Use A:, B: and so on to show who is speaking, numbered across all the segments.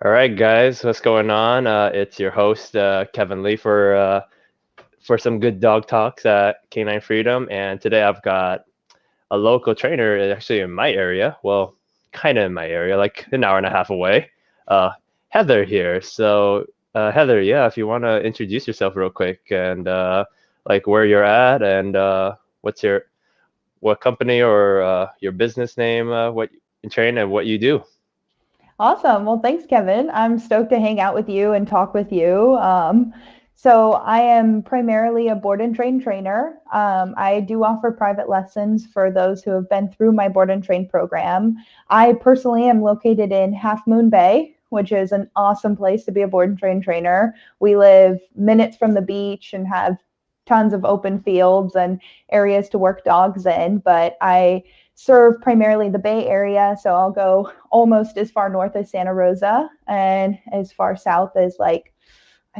A: All right, guys, what's going on? It's your host, Kevin Lee, for some good dog talks at Canine Freedom. And today I've got a local trainer actually in my area. Well, kind of in my area, like an hour and a half away. Uh, Heather here. So, Heather, yeah, if you want to introduce yourself real quick and like where you're at and what company or your business name, what you train and what you do.
B: Awesome. Well, thanks, Kevin. I'm stoked to hang out with you and talk with you. So I am primarily a board and train trainer. I do offer private lessons for those who have been through my board and train program. I personally am located in Half Moon Bay, which is an awesome place to be a board and train trainer. We live minutes from the beach and have tons of open fields and areas to work dogs in, but I serve primarily the Bay Area. So I'll go almost as far north as Santa Rosa and as far south as I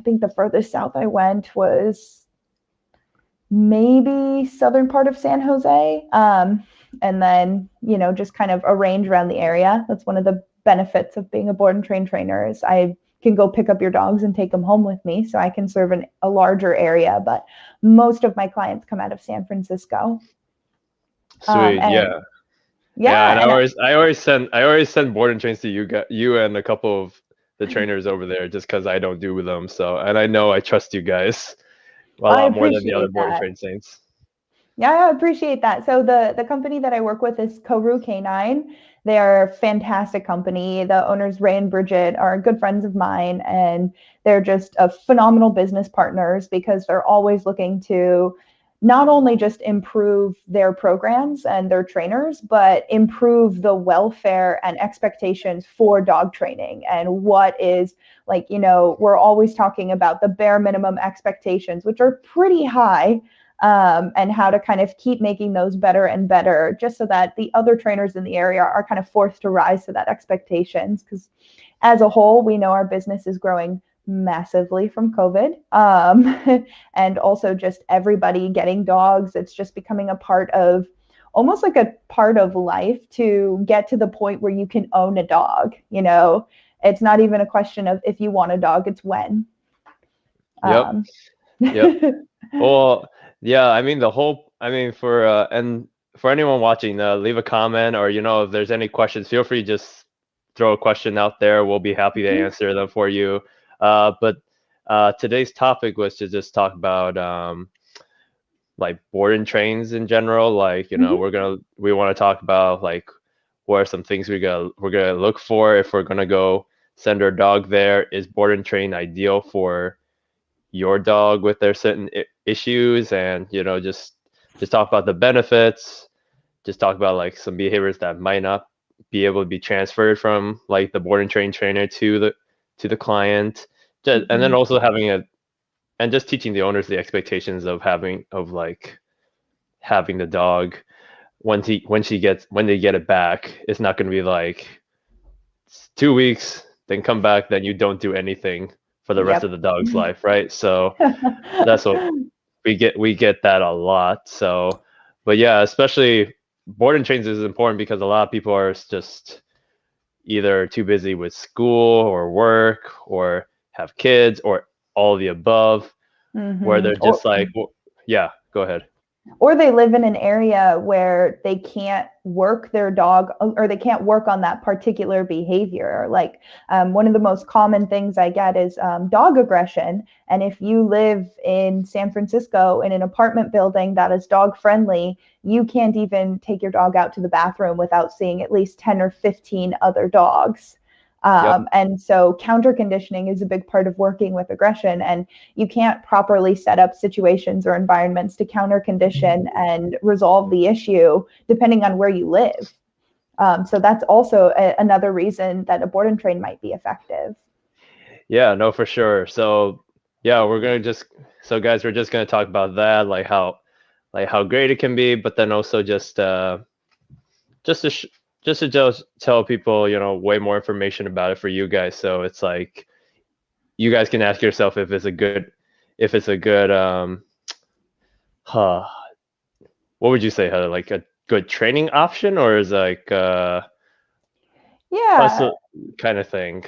B: think the furthest south I went was maybe southern part of San Jose. And then, just kind of a range around the area. That's one of the benefits of being a board and train trainer is I can go pick up your dogs and take them home with me. So I can serve a larger area, but most of my clients come out of San Francisco.
A: Sweet,
B: And
A: yeah. Yeah, and
B: yeah,
A: I always send board and trains to you and a couple of the trainers over there just because I don't do with them. So, and I know I trust you guys a
B: I
A: lot more than the other
B: appreciate
A: board and
B: that.
A: train saints.
B: Yeah, I appreciate that. So the company that I work with is Koru Canine. They are a fantastic company. The owners, Ray and Bridget, are good friends of mine, and they're just a phenomenal business partners because they're always looking to not only just improve their programs and their trainers, but improve the welfare and expectations for dog training and what is we're always talking about the bare minimum expectations, which are pretty high, and how to kind of keep making those better and better, just so that the other trainers in the area are kind of forced to rise to that expectations. Because as a whole, we know our business is growing massively from COVID. And also just everybody getting dogs. It's just becoming a part of almost like a part of life to get to the point where you can own a dog. It's not even a question of if you want a dog, it's when.
A: Yep,
B: Um,
A: yep. Well, yeah, I mean for anyone watching, leave a comment or if there's any questions, feel free to just throw a question out there. We'll be happy to answer them for you. But today's topic was to just talk about like board and trains in general. Like, we want to talk about like what are some things we're gonna look for if we're gonna go send our dog there. Is board and train ideal for your dog with their certain issues, and just talk about the benefits, just talk about like some behaviors that might not be able to be transferred from like the board and train trainer to the client, and then also just teaching the owners the expectations of having the dog when they get it back. It's not going to be like 2 weeks, then come back, then you don't do anything for the rest of
B: Yep.
A: the dog's life, right? So that's what we get that a lot. So, but yeah, especially board and trains is important because a lot of people are just either too busy with school or work or have kids or all of the above, where
B: Hmm.
A: they're just like, well, yeah, go ahead.
B: Or they live in an area where they can't work their dog, or they can't work on that particular behavior. One of the most common things I get is dog aggression. And if you live in San Francisco in an apartment building that is dog friendly, you can't even take your dog out to the bathroom without seeing at least 10 or 15 other dogs.
A: Yep.
B: And so counter conditioning is a big part of working with aggression. And you can't properly set up situations or environments to counter condition and resolve the issue depending on where you live. So that's also another reason that a board and train might be effective.
A: Yeah, no, for sure. So yeah, so guys, we're just gonna talk about that, like how great it can be, but then also just to sh- just tell people, way more information about it for you guys. So it's like you guys can ask yourself if it's a good huh, what would you say, Heather? Like a good training option, or is like
B: Yeah.
A: hustle kind of thing.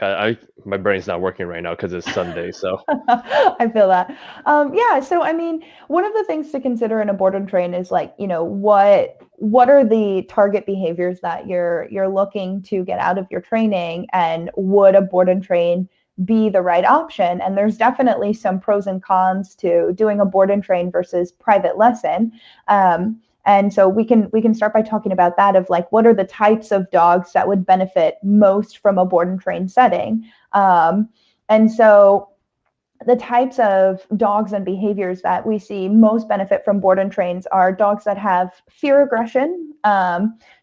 A: My brain's not working right now because it's Sunday. So
B: I feel that. Yeah. So, I mean, one of the things to consider in a board and train is like, what are the target behaviors that you're looking to get out of your training, and would a board and train be the right option? And there's definitely some pros and cons to doing a board and train versus private lesson. And so we can start by talking about that, of like, what are the types of dogs that would benefit most from a board and train setting. And so the types of dogs and behaviors that we see most benefit from board and trains are dogs that have fear aggression,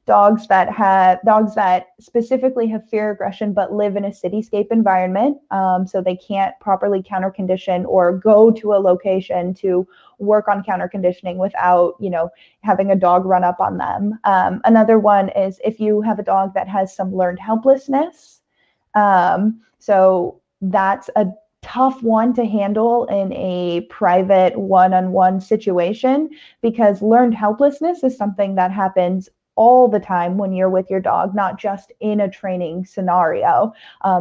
B: dogs that specifically have fear aggression but live in a cityscape environment, so they can't properly counter condition or go to a location to work on counter conditioning without having a dog run up on them. Another one is if you have a dog that has some learned helplessness. So that's a tough one to handle in a private one-on-one situation, because learned helplessness is something that happens all the time when you're with your dog, not just in a training scenario.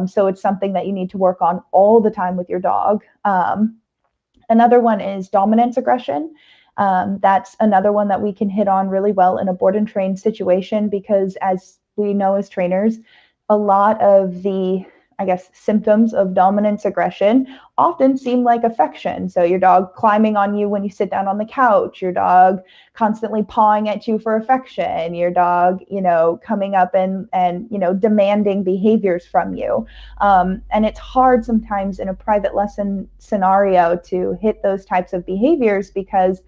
B: So it's something that you need to work on all the time with your dog. Another one is dominance aggression. That's another one that we can hit on really well in a board and train situation, because as we know as trainers, a lot of the, I guess, symptoms of dominance aggression often seem like affection. So your dog climbing on you when you sit down on the couch, your dog constantly pawing at you for affection, your dog, coming up and demanding behaviors from you. And it's hard sometimes in a private lesson scenario to hit those types of behaviors, because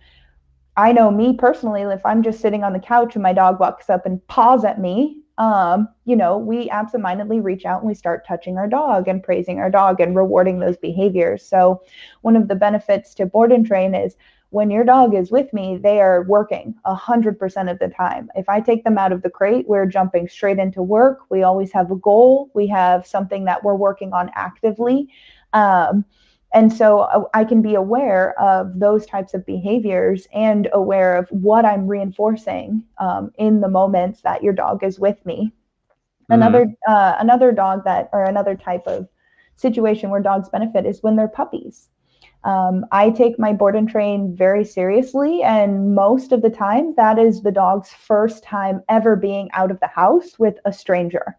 B: I know me personally, if I'm just sitting on the couch and my dog walks up and paws at me, we absentmindedly reach out and we start touching our dog and praising our dog and rewarding those behaviors. So one of the benefits to board and train is when your dog is with me, they are working 100% of the time. If I take them out of the crate, we're jumping straight into work. We always have a goal. We have something that we're working on actively. And so I can be aware of those types of behaviors and aware of what I'm reinforcing in the moments that your dog is with me.
A: mm,
B: Another dog that, or another type of situation where dogs benefit is when they're puppies. I take my board and train very seriously, and most of the time, that is the dog's first time ever being out of the house with a stranger.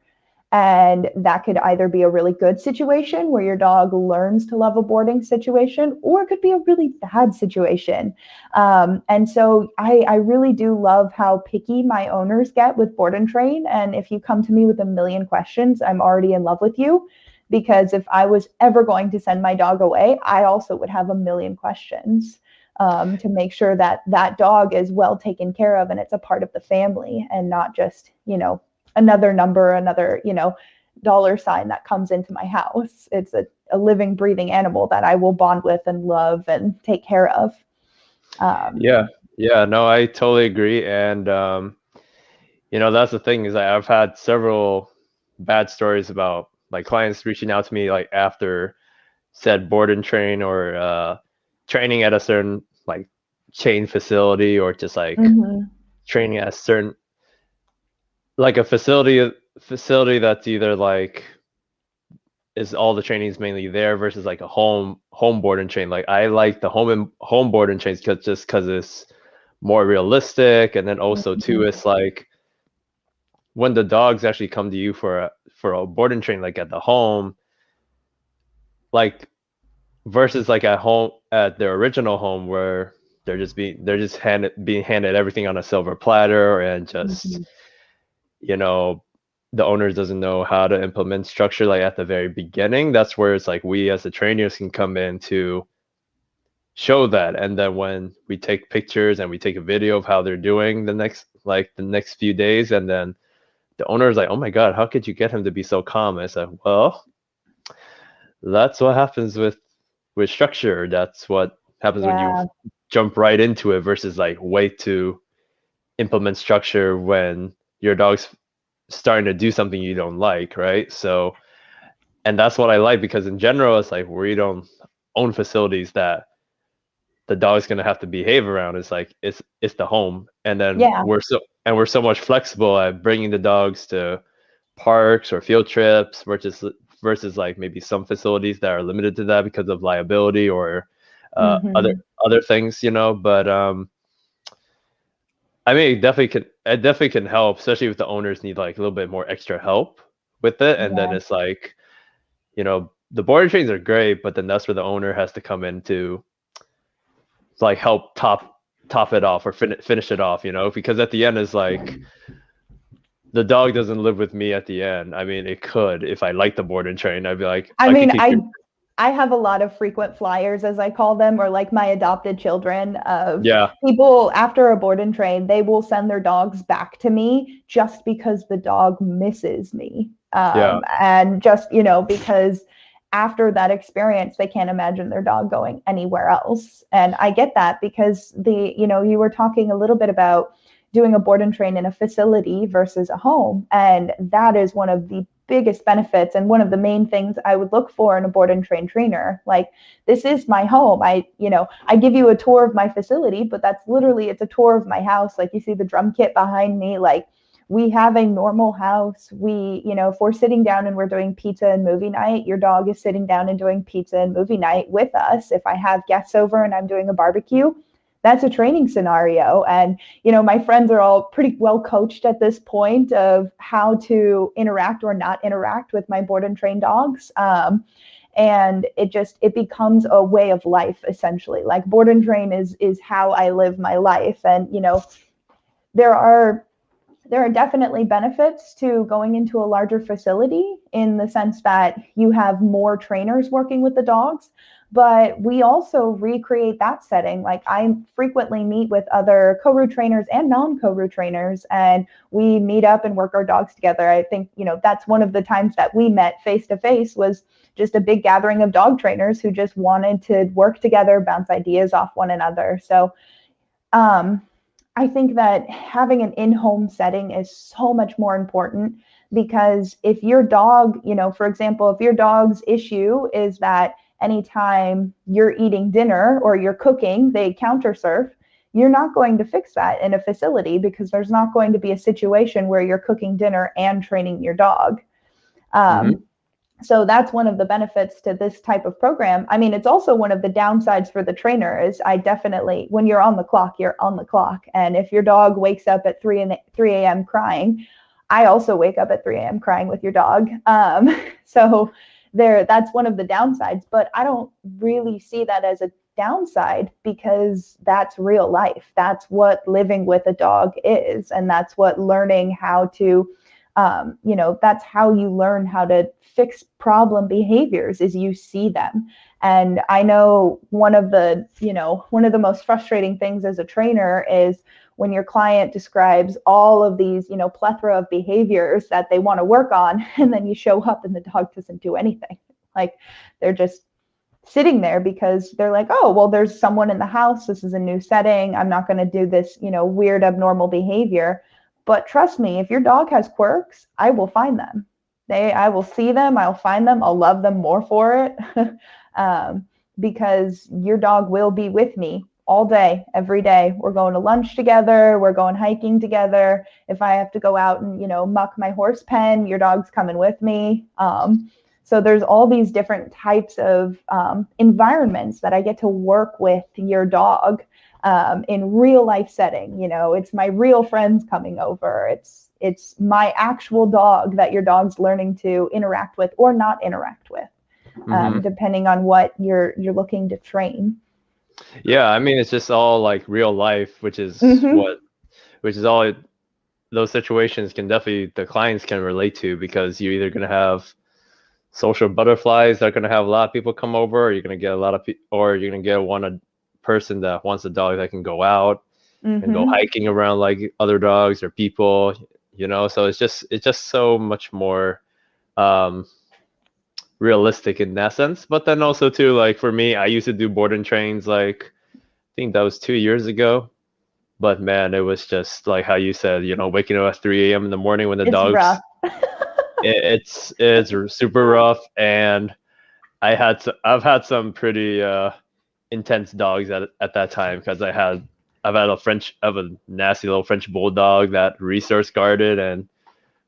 B: And that could either be a really good situation where your dog learns to love a boarding situation, or it could be a really bad situation. And so I really do love how picky my owners get with board and train. And if you come to me with a million questions, I'm already in love with you. Because if I was ever going to send my dog away, I also would have a million questions to make sure that that dog is well taken care of and it's a part of the family, and not just, another number, another, dollar sign that comes into my house. It's a living, breathing animal that I will bond with and love and take care of. Um,
A: yeah, yeah, no, I totally agree. And that's the thing, is that I've had several bad stories about like clients reaching out to me like after said board and train, or training at a certain like chain facility, or just like
B: mhm,
A: training at a certain, like a facility that's either like is all the training is mainly there versus like a home board and train. Like I like the home board and trains because it's more realistic, and then also too
B: mhm,
A: it's like when the dogs actually come to you for a board and train like at the home, like versus like at home at their original home where they're just being handed everything on a silver platter, and just
B: mhm.
A: you know the owners doesn't know how to implement structure like at the very beginning. That's where it's like we as the trainers can come in to show that, and then when we take pictures and we take a video of how they're doing the next few days, and then the owner is like, oh my god, how could you get him to be so calm? I said, well, that's what happens with structure. That's what happens when you
B: Yeah,
A: jump right into it versus like wait to implement structure when your dog's starting to do something you don't like, right? So, and that's what I like, because in general, it's like we don't own facilities that the dog's gonna have to behave around. It's like it's the home, and then
B: yeah,
A: we're so much flexible at bringing the dogs to parks or field trips versus like maybe some facilities that are limited to that because of liability or
B: Mm-hmm.
A: other things, but I mean, it definitely can help, especially if the owners need like a little bit more extra help with it. And then
B: Yeah.
A: it's like, the boarding trains are great, but then that's where the owner has to come in to like help top it off or finish it off, because at the end is like the dog doesn't live with me at the end. I mean, it could if I like the boarding train. I'd be like,
B: I
A: I could
B: mean,
A: keep your
B: I have a lot of frequent flyers, as I call them, or like my adopted children, of
A: yeah,
B: people after a board and train, they will send their dogs back to me just because the dog misses me.
A: yeah,
B: And just, because after that experience, they can't imagine their dog going anywhere else. And I get that because you were talking a little bit about doing a board and train in a facility versus a home. And that is one of the biggest benefits and one of the main things I would look for in a board and train trainer. Like, this is my home. I give you a tour of my facility, but that's literally, it's a tour of my house. Like, you see the drum kit behind me. Like, we have a normal house. If we're sitting down and we're doing pizza and movie night, your dog is sitting down and doing pizza and movie night with us. If I have guests over and I'm doing a barbecue, that's a training scenario. And my friends are all pretty well coached at this point of how to interact or not interact with my board and train dogs. And it becomes a way of life, essentially. Like, board and train is how I live my life. And there are definitely benefits to going into a larger facility in the sense that you have more trainers working with the dogs, but we also recreate that setting. Like, I frequently meet with other co-root trainers and non-co-root trainers, and we meet up and work our dogs together. I think, that's one of the times that we met face to face, was just a big gathering of dog trainers who just wanted to work together, bounce ideas off one another. So, I think that having an in-home setting is so much more important, because if your dog, for example, if your dog's issue is that anytime you're eating dinner or you're cooking, they counter surf, you're not going to fix that in a facility, because there's not going to be a situation where you're cooking dinner and training your dog.
A: mm-hmm.
B: So that's one of the benefits to this type of program. I mean, it's also one of the downsides for the trainer. Is I definitely, when you're on the clock, you're on the clock. And if your dog wakes up at 3 a.m. crying, I also wake up at 3 a.m. crying with your dog. So that's one of the downsides, but I don't really see that as a downside, because that's real life. That's what living with a dog is. And that's what learning how to, that's how you learn how to fix problem behaviors, is you see them. And I know one of the most frustrating things as a trainer is when your client describes all of these, plethora of behaviors that they want to work on, and then you show up and the dog doesn't do anything. Like, they're just sitting there because they're like, oh, well, there's someone in the house. This is a new setting. I'm not going to do this, weird, abnormal behavior. But trust me, if your dog has quirks, I will find them. I will see them. I'll find them. I'll love them more for it. Because your dog will be with me all day, every day. We're going to lunch together. We're going hiking together. If I have to go out and, muck my horse pen, your dog's coming with me. So there's all these different types of environments that I get to work with your dog in real life setting. It's my real friends coming over. It's my actual dog that your dog's learning to interact with or not interact with,
A: Mm-hmm.
B: depending on what you're looking to train.
A: Yeah, I mean, it's just all like real life, which is
B: Mm-hmm.
A: all those situations the clients can relate to, because you're either going to have social butterflies that are going to have a lot of people come over, or you're going to get a lot of people, or you're going to get a person that wants a dog that can go out and go
B: Mm-hmm.
A: hiking around like other dogs or people, so it's just so much more realistic in that sense. But then also too, like for me, I used to do boarding trains, like I think that was 2 years ago. But man, it was just like how you said, waking up at 3 a.m. in the morning when the
B: It's
A: dogs,
B: rough.
A: it's super rough. And I've had some pretty intense dogs at that time, because I've had I have a nasty little French bulldog that resource guarded and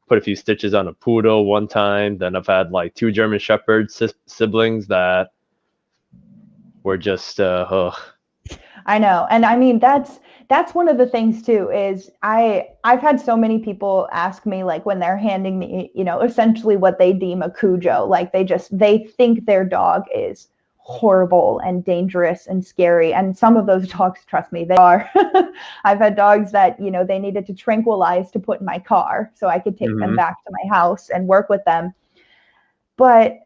A: put a few stitches on a poodle one time. Then I've had like 2 German Shepherd siblings that were just
B: I know. And I mean, that's one of the things too, is I've had so many people ask me, like, when they're handing me, essentially what they deem a Cujo, like they think their dog is horrible and dangerous and scary. And some of those dogs, trust me, they are. I've had dogs that, they needed to tranquilize to put in my car so I could take them back to my house and work with them. But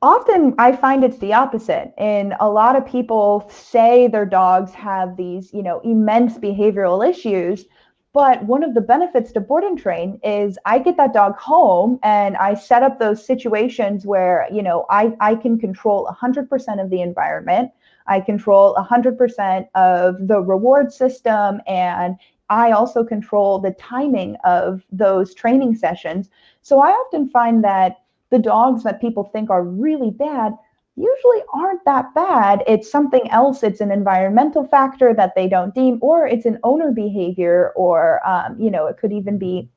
B: often I find it's the opposite. And a lot of people say their dogs have these, immense behavioral issues. But one of the benefits to board and train is I get that dog home and I set up those situations where, I can control 100% of the environment. I control 100% of the reward system. And I also control the timing of those training sessions. So I often find that the dogs that people think are really bad usually aren't that bad. It's something else. It's an environmental factor that they don't deem, or it's an owner behavior, or, it could even be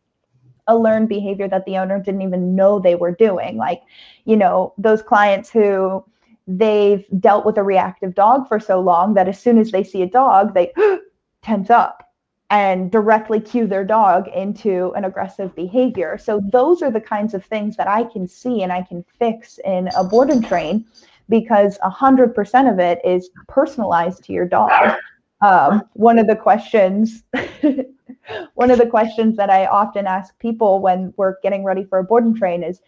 B: a learned behavior that the owner didn't even know they were doing. Like, those clients who they've dealt with a reactive dog for so long that as soon as they see a dog, they tense up and directly cue their dog into an aggressive behavior. So those are the kinds of things that I can see and I can fix in a board and train, because 100% of it is personalized to your dog. One of the questions that I often ask people when we're getting ready for a board and train is,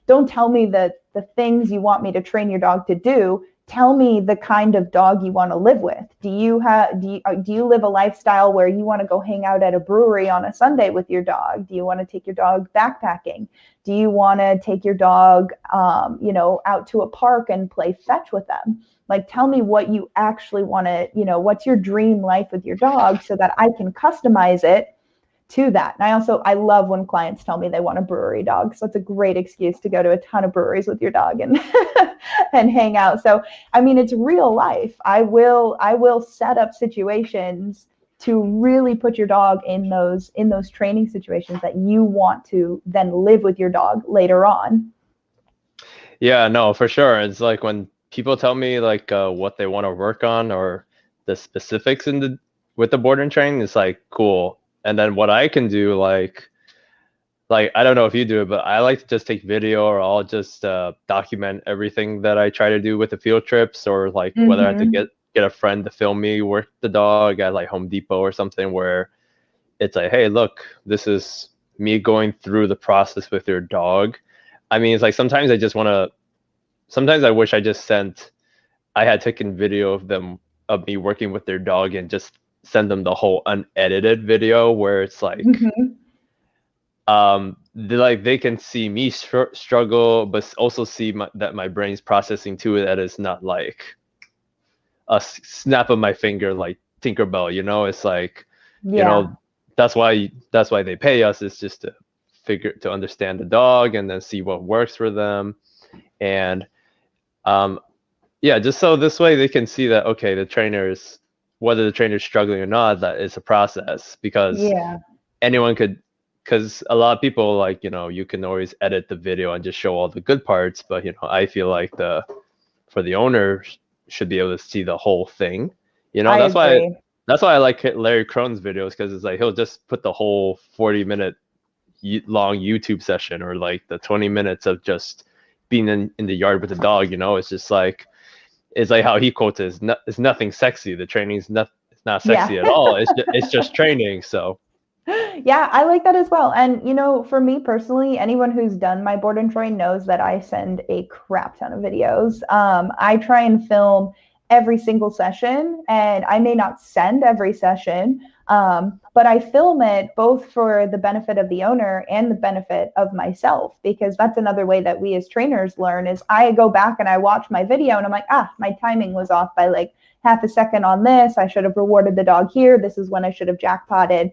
B: don't tell me the things you want me to train your dog to do. Tell me the kind of dog you want to live with. Do you live a lifestyle where you want to go hang out at a brewery on a Sunday with your dog? Do you want to take your dog backpacking? Do you want to take your dog, out to a park and play fetch with them? Like, tell me what you actually want to, what's your dream life with your dog, so that I can customize it to that. And I love when clients tell me they want a brewery dog. So it's a great excuse to go to a ton of breweries with your dog and and hang out. So, I mean, it's real life. I will set up situations to really put your dog in those training situations that you want to then live with your dog later on.
A: Yeah, no, for sure. It's like when people tell me like what they want to work on or the specifics with the board and train, it's like cool. And then what I can do, like I don't know if you do it, but I like to just take video, or I'll just document everything that I try to do with the field trips, or like whether I have to get a friend to film me work the dog at like Home Depot or something, where it's like, hey, look, this is me going through the process with your dog. I mean, it's like sometimes I wish I had taken video of me working with their dog and just send them the whole unedited video, where it's like, they can see me struggle, but also see that my brain's processing too. That is not like a snap of my finger, like Tinkerbell. It's like, that's why they pay us, is just to understand the dog and then see what works for them, and just so this way they can see that, okay, whether the trainer's struggling or not, that it's a process, because because a lot of people, like, you can always edit the video and just show all the good parts, but I feel like for the owner should be able to see the whole thing. That's why I like Larry Crone's videos, because it's like he'll just put the whole 40-minute long YouTube session, or like the 20 minutes of just being in the yard with the dog. It's just like, it's like how he quotes it, it's nothing sexy. The training's it's not sexy at all. It's just training. So
B: yeah, I like that as well. And, for me personally, anyone who's done my board and train knows that I send a crap ton of videos. I try and film every single session, and I may not send every session, but I film it both for the benefit of the owner and the benefit of myself, because that's another way that we as trainers learn, is I go back and I watch my video and I'm like, my timing was off by like half a second on this. I should have rewarded the dog here. This is when I should have jackpotted.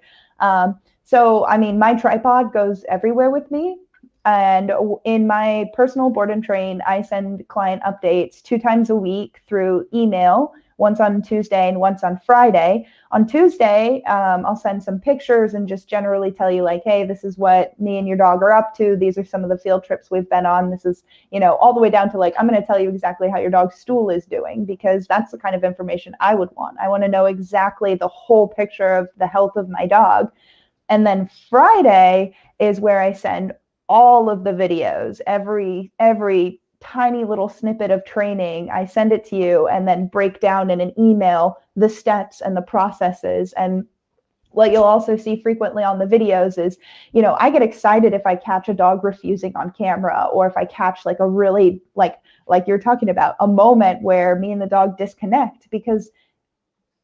B: So, I mean, my tripod goes everywhere with me. And in my personal board and train, I send client updates 2 times a week through email, once on Tuesday and once on Friday. On Tuesday, I'll send some pictures and just generally tell you like, hey, this is what me and your dog are up to. These are some of the field trips we've been on. This is, all the way down to like, I'm going to tell you exactly how your dog's stool is doing, because that's the kind of information I would want. I want to know exactly the whole picture of the health of my dog. And then Friday is where I send all of the videos, every tiny little snippet of training. I send it to you and then break down in an email the steps and the processes. And what you'll also see frequently on the videos is, I get excited if I catch a dog refusing on camera, or if I catch like a really like you're talking about, a moment where me and the dog disconnect, because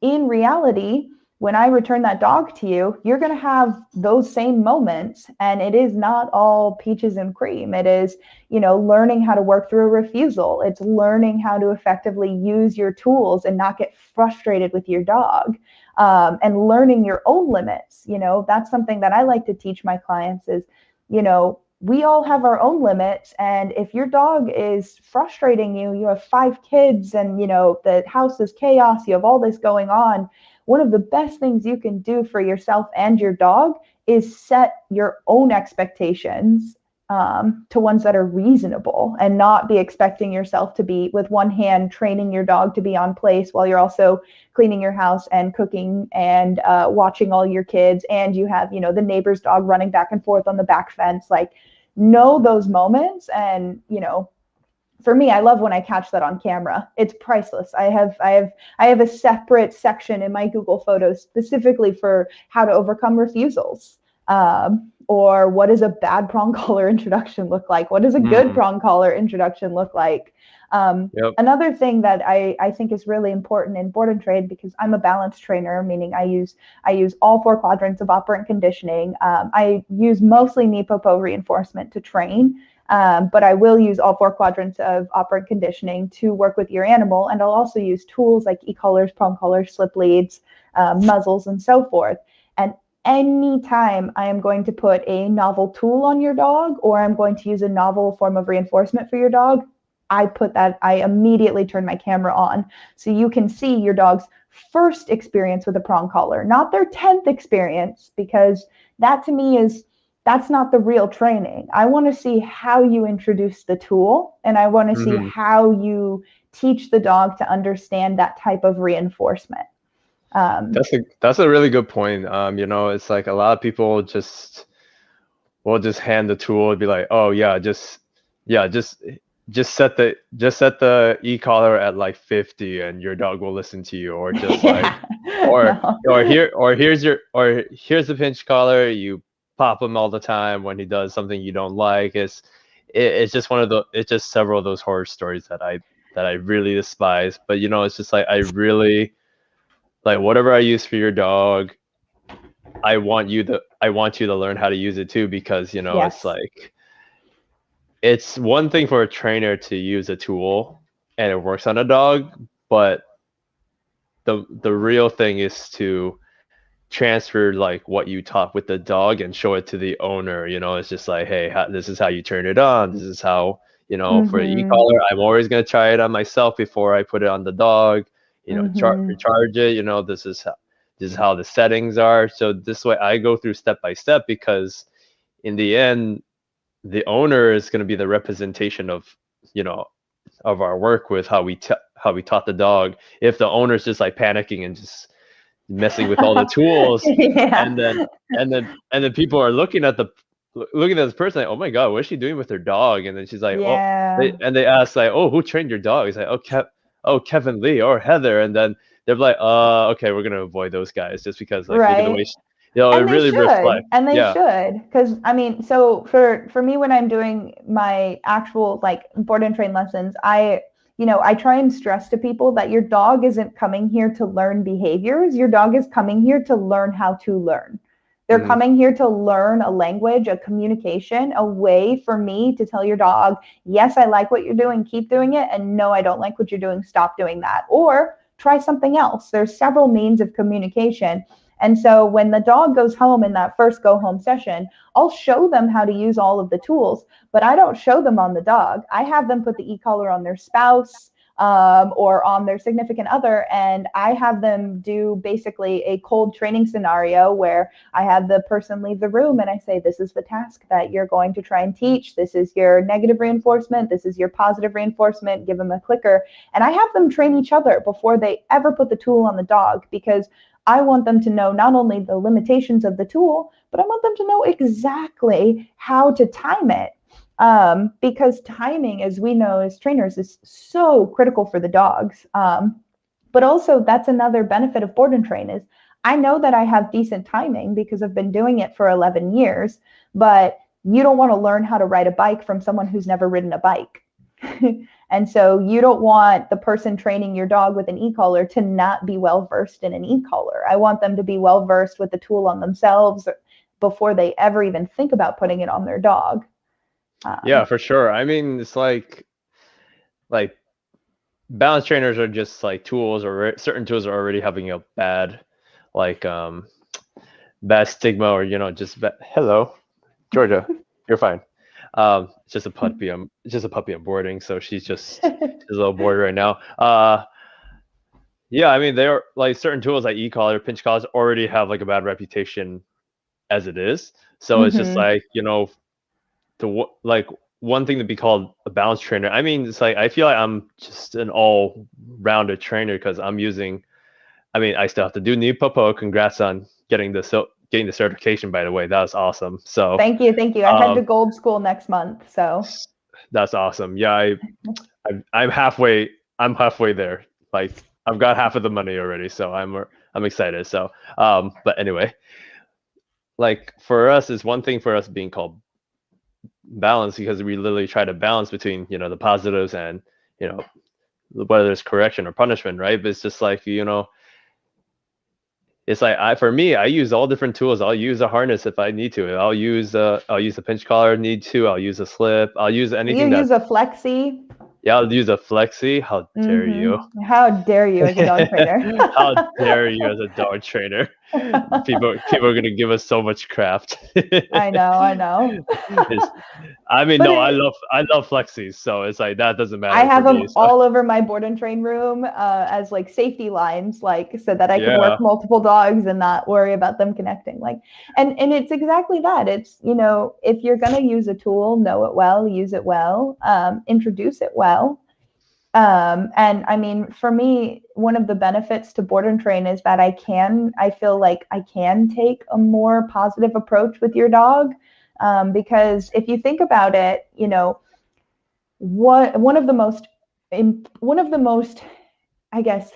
B: in reality, when I return that dog to you, you're going to have those same moments. And it is not all peaches and cream. It is, learning how to work through a refusal. It's learning how to effectively use your tools and not get frustrated with your dog, and learning your own limits. That's something that I like to teach my clients is, we all have our own limits. And if your dog is frustrating you, you have 5 kids and, the house is chaos, you have all this going on. One of the best things you can do for yourself and your dog is set your own expectations to ones that are reasonable, and not be expecting yourself to be with one hand training your dog to be on place while you're also cleaning your house and cooking and watching all your kids, and you have, the neighbor's dog running back and forth on the back fence. Like, know those moments. And, for me, I love when I catch that on camera. It's priceless. I have a separate section in my Google Photos specifically for how to overcome refusals, or what does a bad prong collar introduction look like? What does a good prong collar introduction look like?
A: Yep.
B: Another thing that I think is really important in board and trade, because I'm a balance trainer, meaning I use all 4 quadrants of operant conditioning. I use mostly knee popo reinforcement to train. But I will use all 4 quadrants of operant conditioning to work with your animal. And I'll also use tools like e-collars, prong collars, slip leads, muzzles, and so forth. And anytime I am going to put a novel tool on your dog, or I'm going to use a novel form of reinforcement for your dog, I immediately turn my camera on, so you can see your dog's first experience with a prong collar, not their 10th experience, because that to me that's not the real training. I want to see how you introduce the tool, and I want to see how you teach the dog to understand that type of reinforcement.
A: That's a really good point. It's like a lot of people will just hand the tool and be like, oh yeah, just set the e-collar at like 50 and your dog will listen to you, or just like here's the pinch collar, you pop him all the time when he does something you don't like. It's just it's just several of those horror stories that I really despise. But it's just like, I really like whatever I use for your dog, I want you to learn how to use it too, because
B: Yes.
A: It's like, it's one thing for a trainer to use a tool and it works on a dog, but the real thing is to transfer like what you taught with the dog and show it to the owner. It's just like, hey, this is how you turn it on. This is how, for the e-collar, I'm always going to try it on myself before I put it on the dog, charge it, this is how the settings are. So this way I go through step by step, because in the end, the owner is going to be the representation of our work with how we taught the dog. If the owner's just like panicking and just messing with all the tools, and then people are looking at this person like, oh my god, what is she doing with her dog? And then she's like, they ask like, oh, who trained your dog? He's like, Kevin Lee or Heather. And then they're like, okay, we're gonna avoid those guys, just because like, look at the way
B: and
A: it really reflects.
B: And they should, because I mean, so for me, when I'm doing my actual like board and train lessons, I try and stress to people that your dog isn't coming here to learn behaviors. Your dog is coming here to learn how to learn. They're coming here to learn a language, a communication, a way for me to tell your dog, yes, I like what you're doing, keep doing it, and no, I don't like what you're doing, stop doing that, or try something else. There's several means of communication. And so when the dog goes home in that first go home session, I'll show them how to use all of the tools, but I don't show them on the dog. I have them put the e-collar on their spouse. or on their significant other. And I have them do basically a cold training scenario where I have the person leave the room and I say, this is the task that you're going to try and teach. This is your negative reinforcement. This is your positive reinforcement. Give them a clicker. And I have them train each other before they ever put the tool on the dog, because I want them to know not only the limitations of the tool, but I want them to know exactly how to time it. Because timing, as we know as trainers, is so critical for the dogs. But also that's another benefit of board and train is I know that I have decent timing because I've been doing it for 11 years, but you don't want to learn how to ride a bike from someone who's never ridden a bike. And so you don't want the person training your dog with an e-collar to not be well versed in an e-collar. I want them to be well versed with the tool on themselves before they ever even think about putting it on their dog.
A: Yeah, for sure. I mean, it's like balance trainers are just like tools, or certain tools are already having a bad, like bad stigma, or just hello, Georgia, you're fine. It's just a puppy. I'm boarding, so she's a little bored right now. Yeah, I mean, they're like certain tools like e-collar, pinch collars already have like a bad reputation as it is. So it's just like, like one thing to be called a balance trainer. I mean, it's like I feel like I'm just an all-rounded trainer because I'm using. I mean, I still have to do knee popo. Congrats on getting the certification, by the way. That was awesome. So
B: thank you. I head to Gold School next month, so
A: that's awesome. Yeah, I'm halfway. I'm halfway there. Like I've got half of the money already, so I'm excited. So, but anyway, like for us, it's one thing for us being called balance because we literally try to balance between the positives and whether it's correction or punishment, right? But it's just like it's like for me, I use all different tools. I'll use a harness if I need to. I'll use the pinch collar if need to. I'll use a slip. I'll use anything.
B: You use a flexi?
A: Yeah, I'll use a flexi. How dare you?
B: How dare you as a dog trainer?
A: How dare you as a dog trainer? People are gonna give us so much crap.
B: I know.
A: I mean, I love flexis, so it's like that doesn't matter.
B: I have them all over my board and train room as like safety lines, like so that I can work multiple dogs and not worry about them connecting. Like, and it's exactly that. It's if you're gonna use a tool, know it well, use it well, introduce it well. And I mean, for me, one of the benefits to board and train is that I feel like I can take a more positive approach with your dog. Because if you think about it, one of the most, I guess,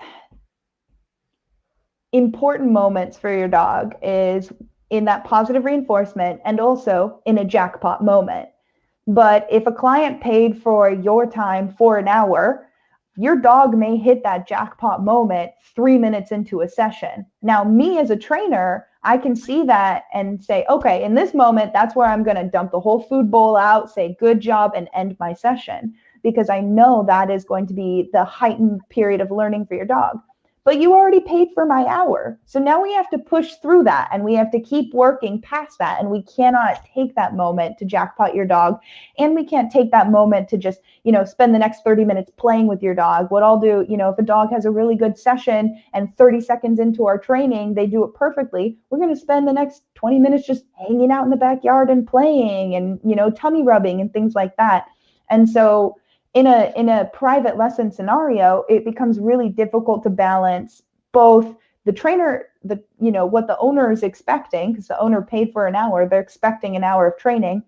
B: important moments for your dog is in that positive reinforcement and also in a jackpot moment. But if a client paid for your time for an hour, your dog may hit that jackpot moment 3 minutes into a session. Now, me as a trainer, I can see that and say, okay, in this moment, that's where I'm going to dump the whole food bowl out, say good job, and end my session, because I know that is going to be the heightened period of learning for your dog. But you already paid for my hour. So now we have to push through that and we have to keep working past that. And we cannot take that moment to jackpot your dog. And we can't take that moment to just, spend the next 30 minutes playing with your dog. What I'll do, if a dog has a really good session and 30 seconds into our training, they do it perfectly, we're going to spend the next 20 minutes just hanging out in the backyard and playing and, tummy rubbing and things like that. And so in a private lesson scenario, it becomes really difficult to balance both the trainer, what the owner is expecting, because the owner paid for an hour, they're expecting an hour of training,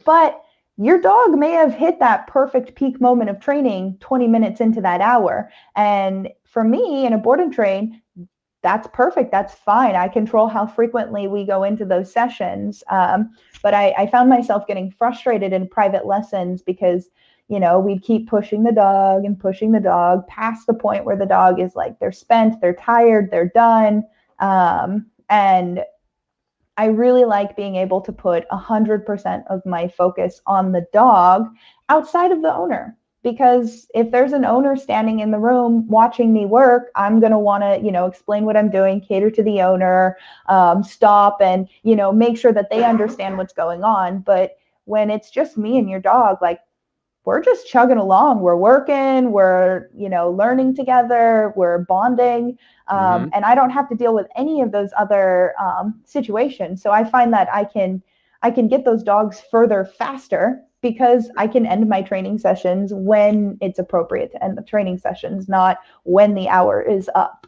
B: but your dog may have hit that perfect peak moment of training 20 minutes into that hour. And for me in a board and train, that's perfect. That's fine. I control how frequently we go into those sessions. But I found myself getting frustrated in private lessons because we'd keep pushing the dog past the point where the dog is like, they're spent, they're tired, they're done. And I really like being able to put 100% of my focus on the dog outside of the owner. Because if there's an owner standing in the room watching me work, I'm going to want to, explain what I'm doing, cater to the owner, stop and, make sure that they understand what's going on. But when it's just me and your dog, like, we're just chugging along. We're working, we're, learning together, we're bonding.
A: Mm-hmm.
B: And I don't have to deal with any of those other situations. So I find that I can get those dogs further faster because I can end my training sessions when it's appropriate to end the training sessions, not when the hour is up.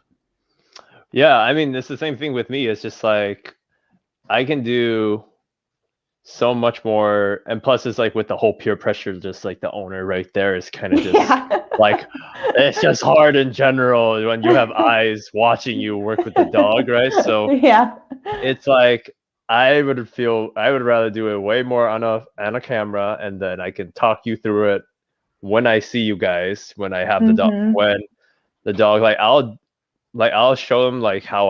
A: Yeah, I mean, it's the same thing with me. It's just like I can do so much more, and plus it's like with the whole peer pressure, just like the owner right there is kind of just
B: Yeah.
A: like, it's just hard in general when you have eyes watching you work with the dog, right? So
B: Yeah.
A: it's like I would rather do it way more on a camera, and then I can talk you through it when I see you guys, when I have the dog,
B: Mm-hmm.
A: when the dog, I'll show them like how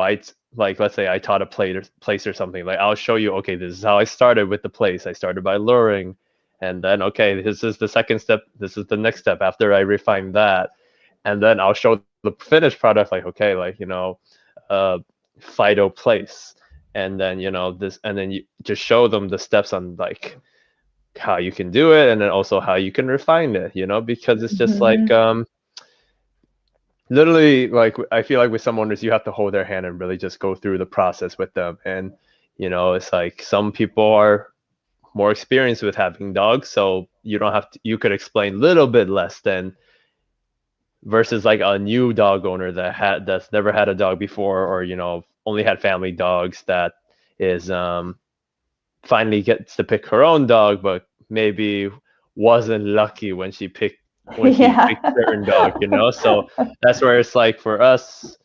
A: like, let's say I taught a place or something. Like I'll show you, okay, this is how I started with the place. I started by luring, and then okay, this is the second step. This is the next step after I refine that, and then I'll show the finished product. Like okay, like Fido place, and then this, and then you just show them the steps on like how you can do it, and then also how you can refine it. Because it's just like
B: Mm-hmm.
A: literally, like I feel like with some owners you have to hold their hand and really just go through the process with them. And it's like some people are more experienced with having dogs, so you could explain a little bit less than versus like a new dog owner that's never had a dog before, or only had family dogs, that is finally gets to pick her own dog, but maybe wasn't lucky when she
B: Yeah.
A: picked certain dog. So that's where it's like for us,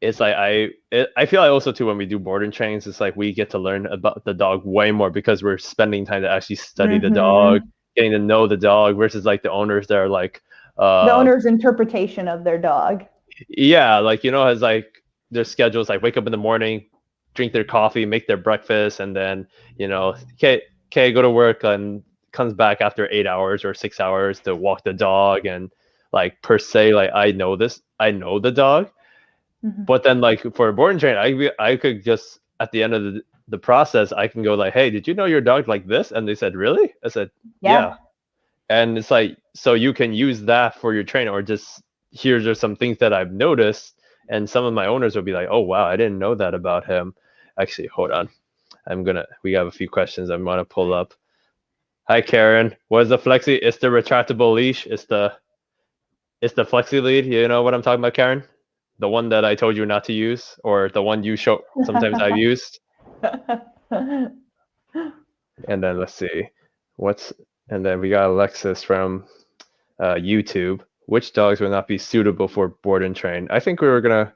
A: it's like I feel like also too, when we do boarding trainings, it's like we get to learn about the dog way more because we're spending time to actually study the dog,
B: Mm-hmm.
A: getting to know the dog, versus like the owners that are like
B: The owner's interpretation of their dog.
A: yeah, like has like their schedules, like wake up in the morning, drink their coffee, make their breakfast, and then okay, go to work, and comes back after 8 hours or 6 hours to walk the dog. And like per se, like I know the dog.
B: Mm-hmm.
A: But then like for a boarding train, I could just at the end of the process, I can go like, hey, did you know your dog like this? And they said, really? I said, yeah.
B: Yeah.
A: And it's like, so you can use that for your training, or just here's are some things that I've noticed. And some of my owners will be like, oh wow, I didn't know that about him. Actually, hold on, we have a few questions I'm gonna pull up. Hi Karen, what is the flexi? It's the retractable leash. It's the flexi lead. You know what I'm talking about, Karen? The one that I told you not to use, or the one you show sometimes I've used. And then let's see, what's and then we got Alexis from YouTube. Which dogs would not be suitable for board and train? I think we were gonna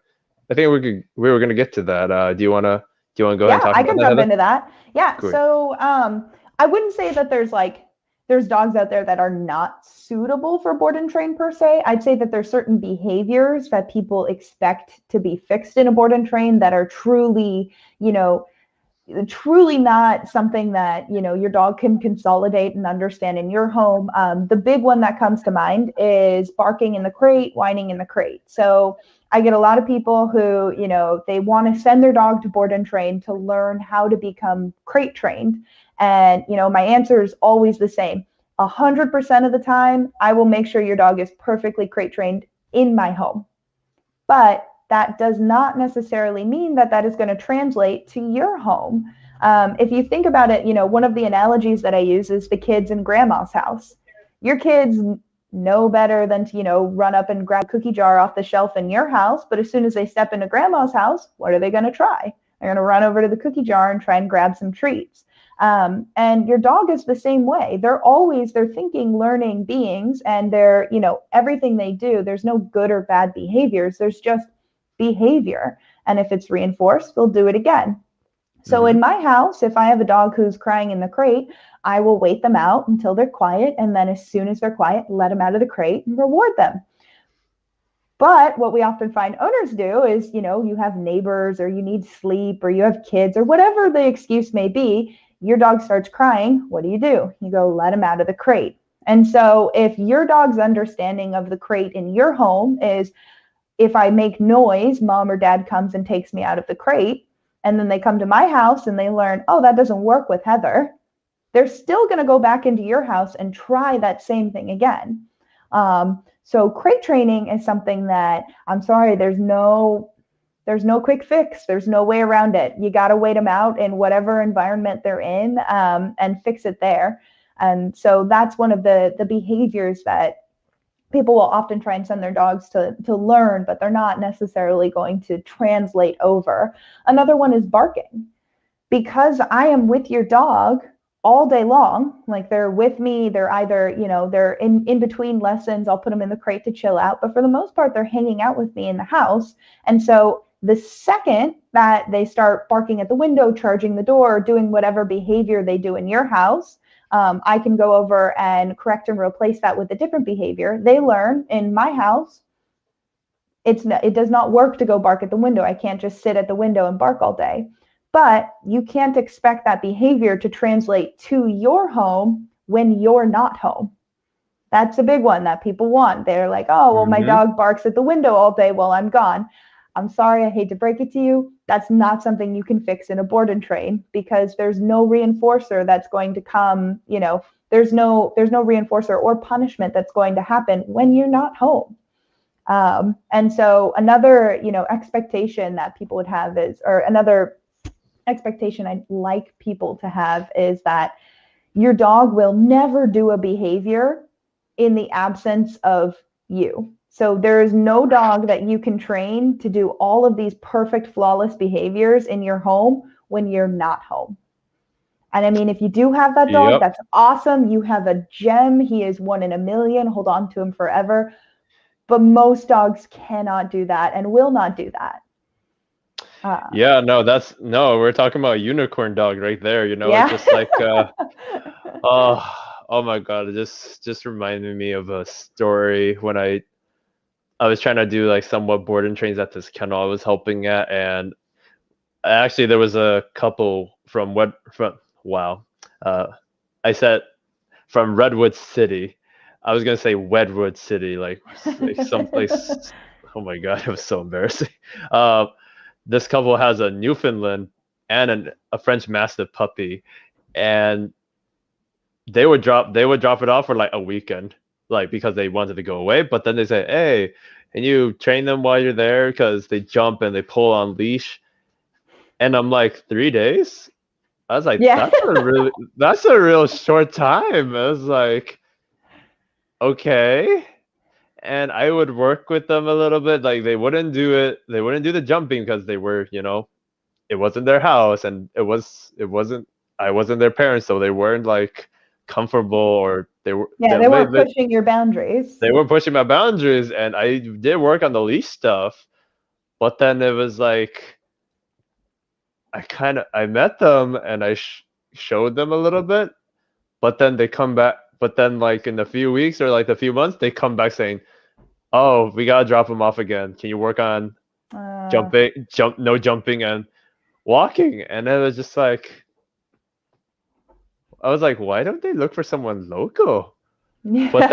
A: get to that. Do you wanna go ahead and
B: Yeah,
A: talk
B: I
A: about
B: can
A: that,
B: jump
A: Heather?
B: into that. Yeah,
A: Cool.
B: so I wouldn't say that there's dogs out there that are not suitable for board and train per se. I'd say that there's certain behaviors that people expect to be fixed in a board and train that are truly not something that your dog can consolidate and understand in your home. The big one that comes to mind is barking in the crate, whining in the crate. So I get a lot of people who they want to send their dog to board and train to learn how to become crate trained, and my answer is always the same. 100% of the time I will make sure your dog is perfectly crate trained in my home, but that does not necessarily mean that that is going to translate to your home. If you think about it, one of the analogies that I use is the kids in grandma's house. Your kids know better than to, run up and grab a cookie jar off the shelf in your house. But as soon as they step into grandma's house, what are they going to try? They're going to run over to the cookie jar and try and grab some treats. And your dog is the same way. They're thinking, learning beings, and they're, everything they do, there's no good or bad behaviors. There's just behavior. And if it's reinforced, they'll do it again. So
A: Mm-hmm.
B: in my house, if I have a dog who's crying in the crate, I will wait them out until they're quiet. And then as soon as they're quiet, let them out of the crate and reward them. But what we often find owners do is, you have neighbors, or you need sleep, or you have kids, or whatever the excuse may be. Your dog starts crying. What do? You go let him out of the crate. And so if your dog's understanding of the crate in your home is, if I make noise, mom or dad comes and takes me out of the crate, and then they come to my house and they learn, oh, that doesn't work with Heather. they're still going to go back into your house and try that same thing again. So crate training is something that, I'm sorry, there's no quick fix. There's no way around it. You got to wait them out in whatever environment they're in, and fix it there. And so that's one of the behaviors that people will often try and send their dogs to learn, but they're not necessarily going to translate over. Another one is barking. Because I am with your dog all day long, like they're with me, they're either, they're in between lessons, I'll put them in the crate to chill out, but for the most part, they're hanging out with me in the house. And so the second that they start barking at the window, charging the door, doing whatever behavior they do in your house, I can go over and correct and replace that with a different behavior. They learn in my house, it does not work to go bark at the window. I can't just sit at the window and bark all day. But you can't expect that behavior to translate to your home when you're not home. That's a big one that people want. They're like, oh, well, my dog barks at the window all day while I'm gone. I'm sorry, I hate to break it to you. That's not something you can fix in a board and train, because there's no reinforcer that's going to come, there's no reinforcer or punishment that's going to happen when you're not home. And so another, expectation that people would have is, or another expectation I'd like people to have is that your dog will never do a behavior in the absence of you. So there is no dog that you can train to do all of these perfect, flawless behaviors in your home when you're not home. And I mean, if you do have that dog, that's awesome. You have a gem. He is one in a million. Hold on to him forever. But most dogs cannot do that and will not do that.
A: We're talking about a unicorn dog right there. It's just like, oh my God, it just reminded me of a story when I was trying to do like somewhat board and trains at this kennel I was helping at, and actually there was a couple from Redwood City. I was gonna say Wedwood City, like someplace. Oh my God, it was so embarrassing. This couple has a Newfoundland and a French Mastiff puppy, and they would drop it off for like a weekend, like because they wanted to go away. But then they say, hey, can you train them while you're there, because they jump and they pull on leash. And I'm like, 3 days? I was like, that's a real short time. I was like, okay. And I would work with them a little bit. Like they wouldn't do the jumping because they were, it wasn't their house, and I wasn't their parents, so they weren't like comfortable, or they
B: weren't pushing your boundaries.
A: They were pushing my boundaries, and I did work on the leash stuff, but then it was like I met them and I showed them a little bit, but then they come back. But then like in a few weeks or like a few months, they come back saying, oh, we gotta drop them off again. Can you work on no jumping and walking? And it was just like, I was like, why don't they look for someone local? But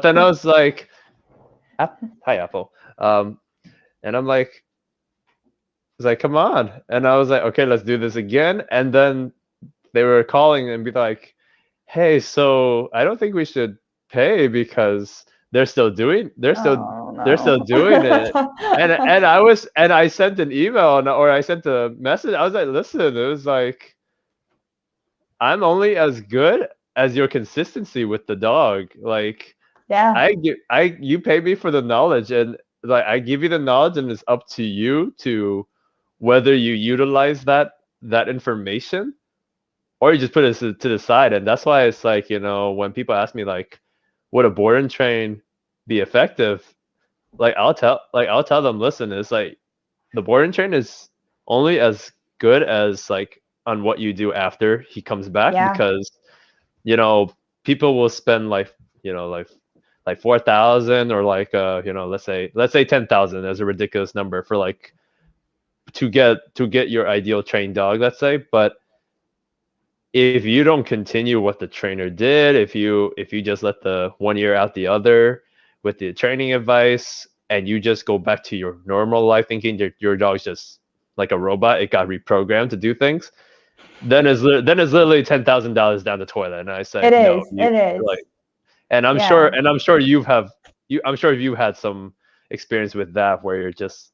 A: then I was like, hi Apple. And I'm like, I was like, come on. And I was like, okay, let's do this again. And then they were calling and be like, hey, so I don't think we should pay because they're still doing it. And I sent an email or I sent a message. I was like, listen, it was like, I'm only as good as your consistency with the dog. Like, you pay me for the knowledge, and like I give you the knowledge, and it's up to you to whether you utilize that information or you just put it to the side. And that's why it's like, when people ask me like, would a board and train be effective? Like I'll tell them, listen, it's like the board and train is only as good as like on what you do after he comes back, because people will spend like 4,000 or like let's say 10,000 as a ridiculous number for like to get your ideal trained dog, let's say. But if you don't continue what the trainer did, if you just let the 1 year out the other with the training advice, and you just go back to your normal life thinking that your dog's just like a robot, it got reprogrammed to do things, then it's literally $10,000 down the toilet. And I
B: It
A: said, no,
B: is.
A: you
B: It is.
A: like, and
B: Yeah.
A: I'm sure I'm sure you had some experience with that where it's just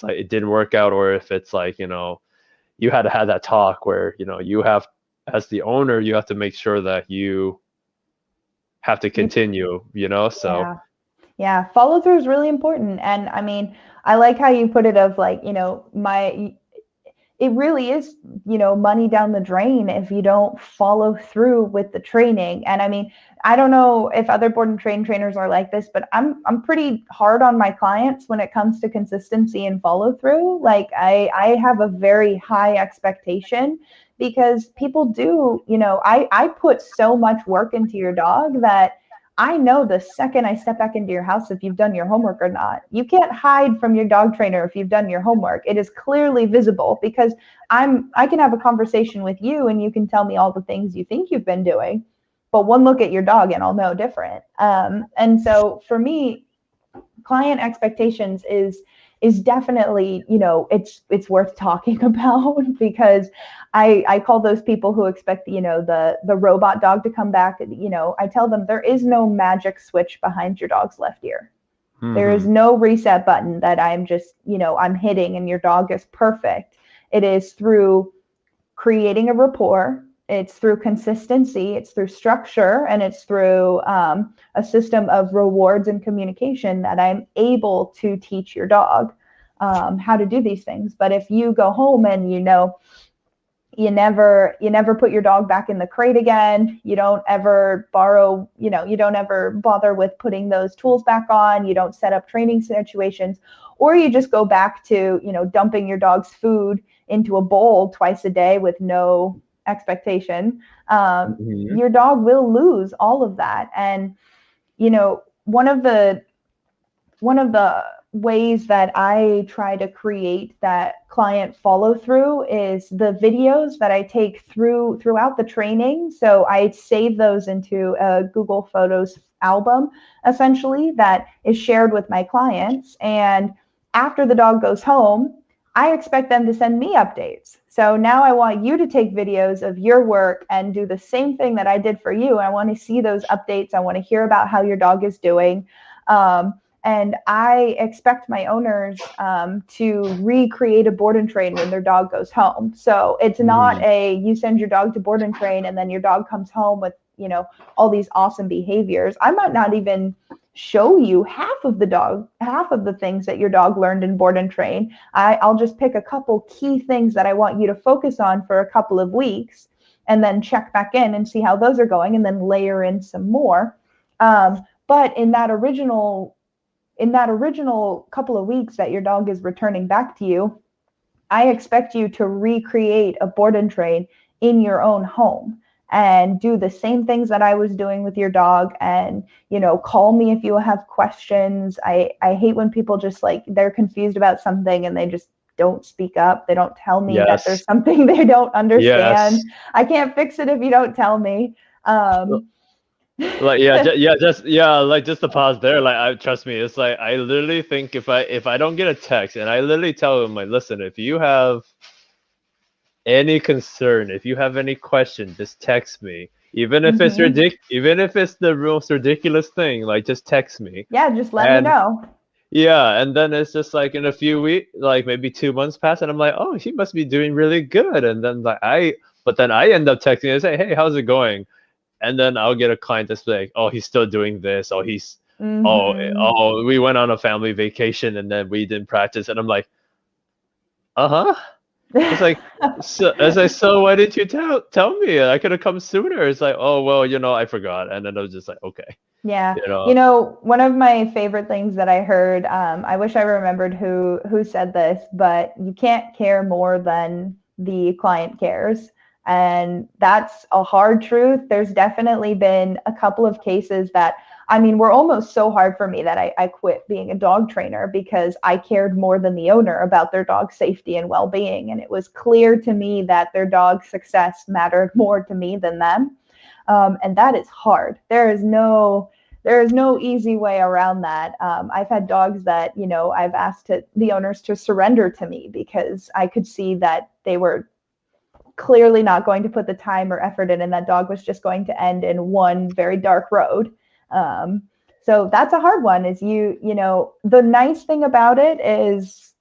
A: like it didn't work out, or if it's like, you had to have that talk where, you have, as the owner, you have to make sure that you have to
B: You,
A: continue, so.
B: yeah. Yeah. Follow through is really important. And I mean, I like how you put it of like, it really is, money down the drain if you don't follow through with the training. And I mean, I don't know if other board and train trainers are like this, but I'm pretty hard on my clients when it comes to consistency and follow through. Like I have a very high expectation because people do, I put so much work into your dog that I know the second I step back into your house if you've done your homework or not. You can't hide from your dog trainer if you've done your homework. It is clearly visible because I can have a conversation with you and you can tell me all the things you think you've been doing, but one look at your dog and I'll know different. And so for me, client expectations is definitely, it's worth talking about because I call those people who expect, the robot dog to come back. I tell them there is no magic switch behind your dog's left ear. There is
A: Hmm.
B: no reset button that I'm just, I'm hitting and your dog is perfect. It is through creating a rapport. It's through consistency, it's through structure, and it's through a system of rewards and communication that I'm able to teach your dog how to do these things. But if you go home and you never put your dog back in the crate again, you don't ever borrow, you don't ever bother with putting those tools back on, you don't set up training situations, or you just go back to dumping your dog's food into a bowl twice a day with no expectation,
A: Hmm.
B: your dog will lose all of that. And one of the ways that I try to create that client follow through is the videos that I take throughout the training. So I save those into a Google Photos album, essentially, that is shared with my clients. And after the dog goes home, I expect them to send me updates. So now I want you to take videos of your work and do the same thing that I did for you. I want to see those updates. I want to hear about how your dog is doing. And I expect my owners to recreate a board and train when their dog goes home. So it's not
A: Hmm.
B: you send your dog to board and train and then your dog comes home with, all these awesome behaviors. I might not even show you half of the things that your dog learned in board and train. I'll just pick a couple key things that I want you to focus on for a couple of weeks and then check back in and see how those are going and then layer in some more. But in that original couple of weeks that your dog is returning back to you, I expect you to recreate a board and train in your own home and do the same things that I was doing with your dog. And, call me if you have questions. I hate when people just like, they're confused about something and they just don't speak up. They don't tell me that
A: Yes.
B: there's something they don't understand.
A: Yes.
B: I can't fix it if you don't tell me.
A: Like, like, just to pause there, like, I trust me, it's like I literally think if I don't get a text and I literally tell them, like, listen, if you have any concern, if you have any question, just text me.
B: Mhm.
A: Even if it's the most ridiculous thing, like, just text me.
B: Yeah, just let me
A: And
B: know.
A: yeah, and then it's just like in a few weeks, like maybe 2 months pass, and I'm like, oh, he must be doing really good. And then but then I end up texting and say, hey, how's it going? And then I'll get a client that's like, oh, he's still doing this. Oh,
B: Mhm.
A: we went on a family vacation and then we didn't practice. And I'm like, uh-huh. It's like, so why didn't you tell me? I could have come sooner. It's like, oh, well, I forgot. And then I was just like, okay,
B: Yeah.
A: you know.
B: One of my favorite things that I heard, I wish I remembered who said this, but you can't care more than the client cares. And that's a hard truth. There's definitely been a couple of cases that, I mean, were almost so hard for me that I quit being a dog trainer because I cared more than the owner about their dog's safety and well-being. And it was clear to me that their dog's success mattered more to me than them. And that is hard. There is no easy way around that. I've had dogs that I've asked the owners to surrender to me because I could see that they were clearly not going to put the time or effort in, and that dog was just going to end in one very dark road. So that's a hard one. Is the nice thing about it is,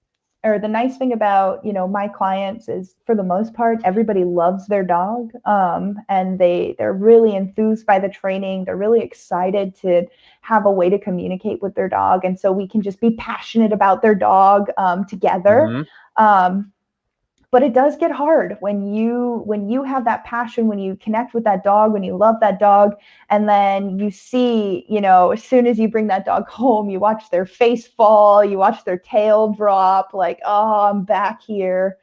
B: or the nice thing about my clients is, for the most part, everybody loves their dog, and they're really enthused by the training. They're really excited to have a way to communicate with their dog, and so we can just be passionate about their dog together. But it does get hard when you have that passion, when you connect with that dog, when you love that dog, and then you see, as soon as you bring that dog home, you watch their face fall, you watch their tail drop, like, oh, I'm back here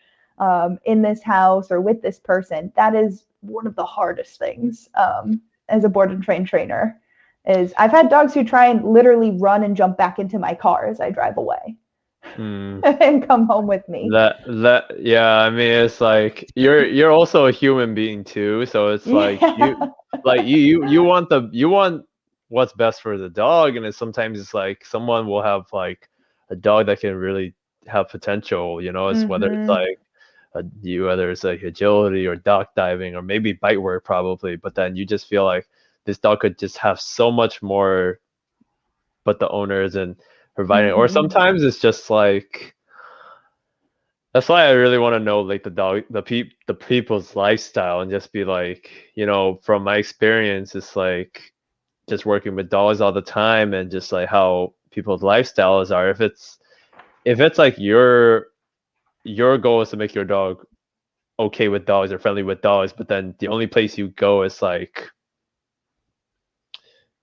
B: in this house or with this person. That is one of the hardest things as a board and train trainer. Is I've had dogs who try and literally run and jump back into my car as I drive away. And come home with me.
A: Yeah, I mean, it's like you're also a human being too, so it's like you want what's best for the dog, and sometimes it's like someone will have like a dog that can really have potential, it's whether it's like whether it's like agility or dock diving or maybe bite work probably, but then you just feel like this dog could just have so much more, but the owner isn't providing. Or sometimes it's just like, that's why I really want to know like the people's lifestyle, and just be like, from my experience, it's like just working with dogs all the time, and just like how people's lifestyles are. If it's like your goal is to make your dog okay with dogs or friendly with dogs, but then the only place you go is like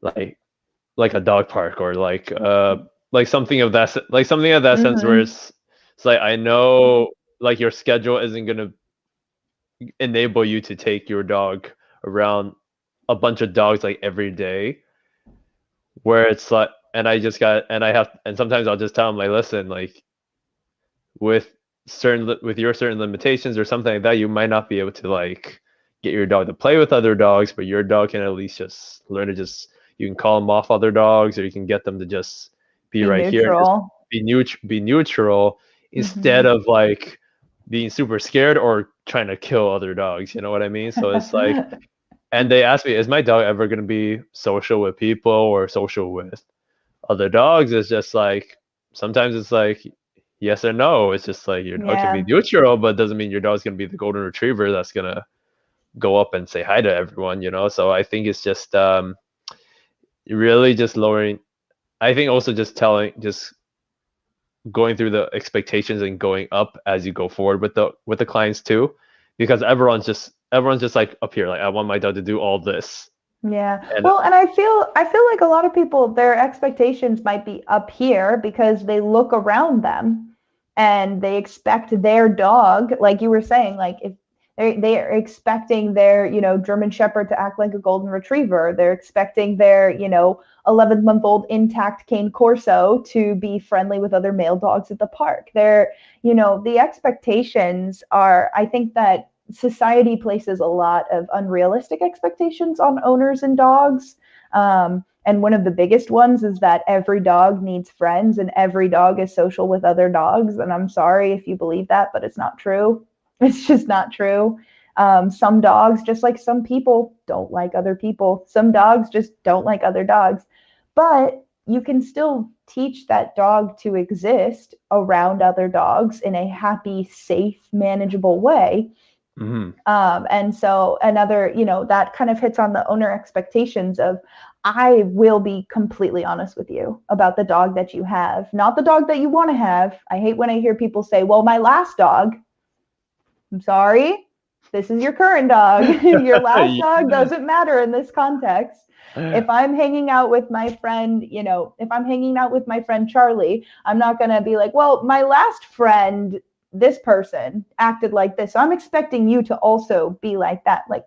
A: a dog park, or like something of that sense, where it's like, I know like your schedule isn't gonna enable you to take your dog around a bunch of dogs like every day, where it's like, and sometimes I'll just tell them like, listen, like with your certain limitations or something like that, you might not be able to like get your dog to play with other dogs, but your dog can at least just learn to you can call them off other dogs, or you can get them to just be right
B: neutral.
A: Here, be neutral, instead of like being super scared or trying to kill other dogs. You know what I mean? So it's like, and they ask me, is my dog ever going to be social with people or social with other dogs? It's just like, sometimes it's like yes or no. It's just like your dog can be neutral, but doesn't mean your dog's going to be the golden retriever that's going to go up and say hi to everyone, So I think it's just really just lowering. I think also just going through the expectations and going up as you go forward with the clients too, because everyone's just like up here, like, I want my dog to do all this.
B: Yeah. And I feel like a lot of people, their expectations might be up here because they look around them and they expect their dog, like you were saying, like if they are expecting their, German Shepherd to act like a golden retriever. They're expecting their, 11-month-old intact cane Corso to be friendly with other male dogs at the park. The expectations are, I think that society places a lot of unrealistic expectations on owners and dogs. And one of the biggest ones is that every dog needs friends and every dog is social with other dogs. And I'm sorry if you believe that, but it's not true. It's just not true. Some dogs, just like some people, don't like other people. Some dogs just don't like other dogs. But you can still teach that dog to exist around other dogs in a happy, safe, manageable way. And so another, that kind of hits on the owner expectations of, I will be completely honest with you about the dog that you have, not the dog that you want to have. I hate when I hear people say, well, my last dog. I'm sorry, this is your current dog. Your last dog doesn't matter in this context. If I'm hanging out with my friend, if I'm hanging out with my friend Charlie, I'm not going to be like, well, my last friend, this person acted like this, so I'm expecting you to also be like that. Like,